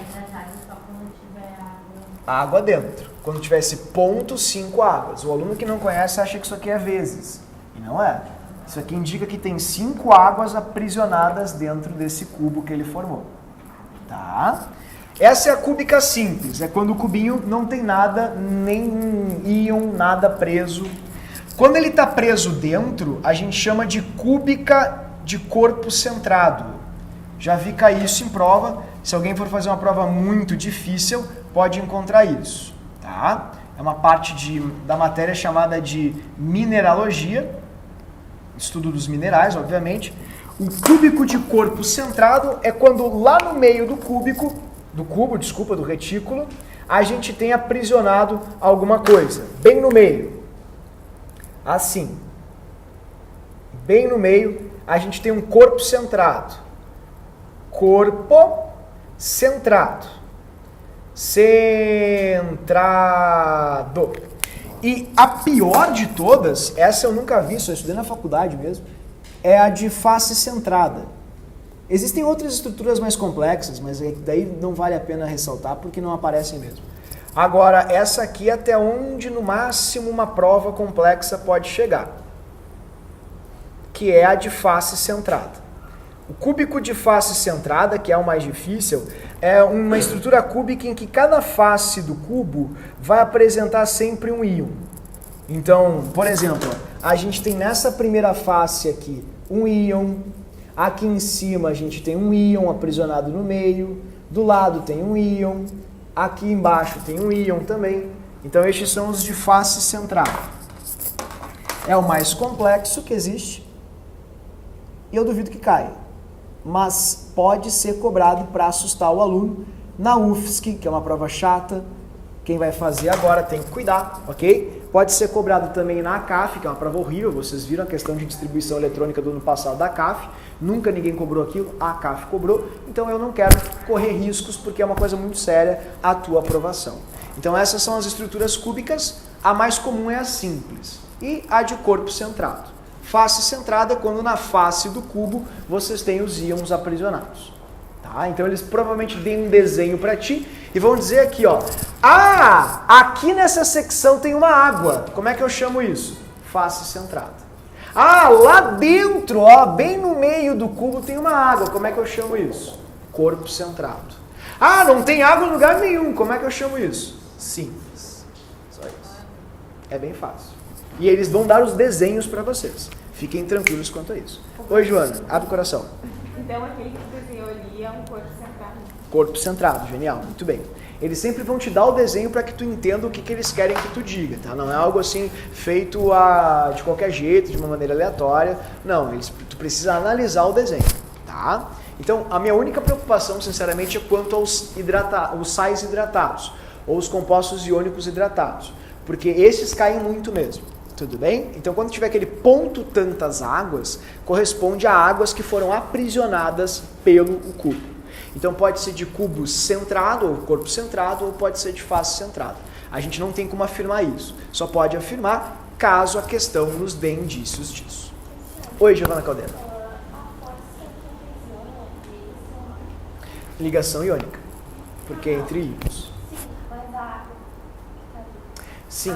Água dentro. Quando tiver esse ponto, 5 águas. O aluno que não conhece acha que isso aqui é vezes. E não é. Isso aqui indica que tem 5 águas aprisionadas dentro desse cubo que ele formou. Tá? Essa é a cúbica simples, é quando o cubinho não tem nada, nem íon, nada preso. Quando ele está preso dentro, a gente chama de cúbica de corpo centrado. Já vi cair isso em prova, se alguém for fazer uma prova muito difícil, pode encontrar isso. Tá? É uma parte da matéria chamada de mineralogia, estudo dos minerais, obviamente. O cúbico de corpo centrado é quando lá no meio do retículo, a gente tem aprisionado alguma coisa, bem no meio. Assim. Bem no meio, a gente tem um corpo centrado. Corpo centrado. Centrado. E a pior de todas, essa eu nunca vi, só estudei na faculdade mesmo, é a de face centrada. Existem outras estruturas mais complexas, mas daí não vale a pena ressaltar porque não aparecem mesmo. Agora, essa aqui é até onde no máximo uma prova complexa pode chegar, que é a de face centrada. O cúbico de face centrada, que é o mais difícil, é uma estrutura cúbica em que cada face do cubo vai apresentar sempre um íon. Então, por exemplo, a gente tem nessa primeira face aqui um íon, aqui em cima a gente tem um íon aprisionado no meio, do lado tem um íon, aqui embaixo tem um íon também. Então estes são os de face centrada. É o mais complexo que existe e eu duvido que caia. Mas pode ser cobrado para assustar o aluno na UFSC, que é uma prova chata. Quem vai fazer agora tem que cuidar, ok? Pode ser cobrado também na ACAF, que é uma prova horrível. Vocês viram a questão de distribuição eletrônica do ano passado da ACAF. Nunca ninguém cobrou aquilo, a ACAF cobrou. Então eu não quero correr riscos, porque é uma coisa muito séria a tua aprovação. Então essas são as estruturas cúbicas. A mais comum é a simples e a de corpo centrado. Face centrada é quando na face do cubo vocês têm os íons aprisionados. Tá? Tá? Então eles provavelmente deem um desenho para ti e vão dizer aqui, ó, ah, aqui nessa secção tem uma água. Como é que eu chamo isso? Face centrada. Ah, lá dentro, ó, bem no meio do cubo tem uma água. Como é que eu chamo isso? Corpo centrado. Ah, não tem água em lugar nenhum. Como é que eu chamo isso? Simples. Só isso. É bem fácil. E eles vão dar os desenhos para vocês. Fiquem tranquilos quanto a isso. Oi, Joana, abre o coração. Então aquele que desenhou ali é um corpo centrado. Corpo centrado, genial, muito bem. Eles sempre vão te dar o desenho para que tu entenda o que eles querem que tu diga, tá? Não é algo assim feito de qualquer jeito, de uma maneira aleatória. Não, tu precisa analisar o desenho, tá? Então, a minha única preocupação, sinceramente, é quanto aos sais hidratados, ou os compostos iônicos hidratados, porque esses caem muito mesmo, tudo bem? Então, quando tiver aquele ponto tantas águas, corresponde a águas que foram aprisionadas pelo cubo. Então pode ser de cubo centrado, ou corpo centrado, ou pode ser de face centrada. A gente não tem como afirmar isso. Só pode afirmar caso a questão nos dê indícios disso. Oi, Giovana Caldeira. Ligação iônica. Porque é entre íons. Sim,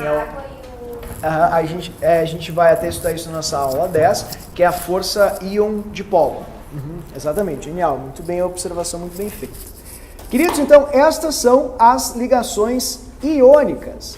a gente vai até estudar isso na nossa aula 10, que é a força íon de polo. Exatamente, genial, muito bem, a observação muito bem feita. Queridos, então, estas são as ligações iônicas.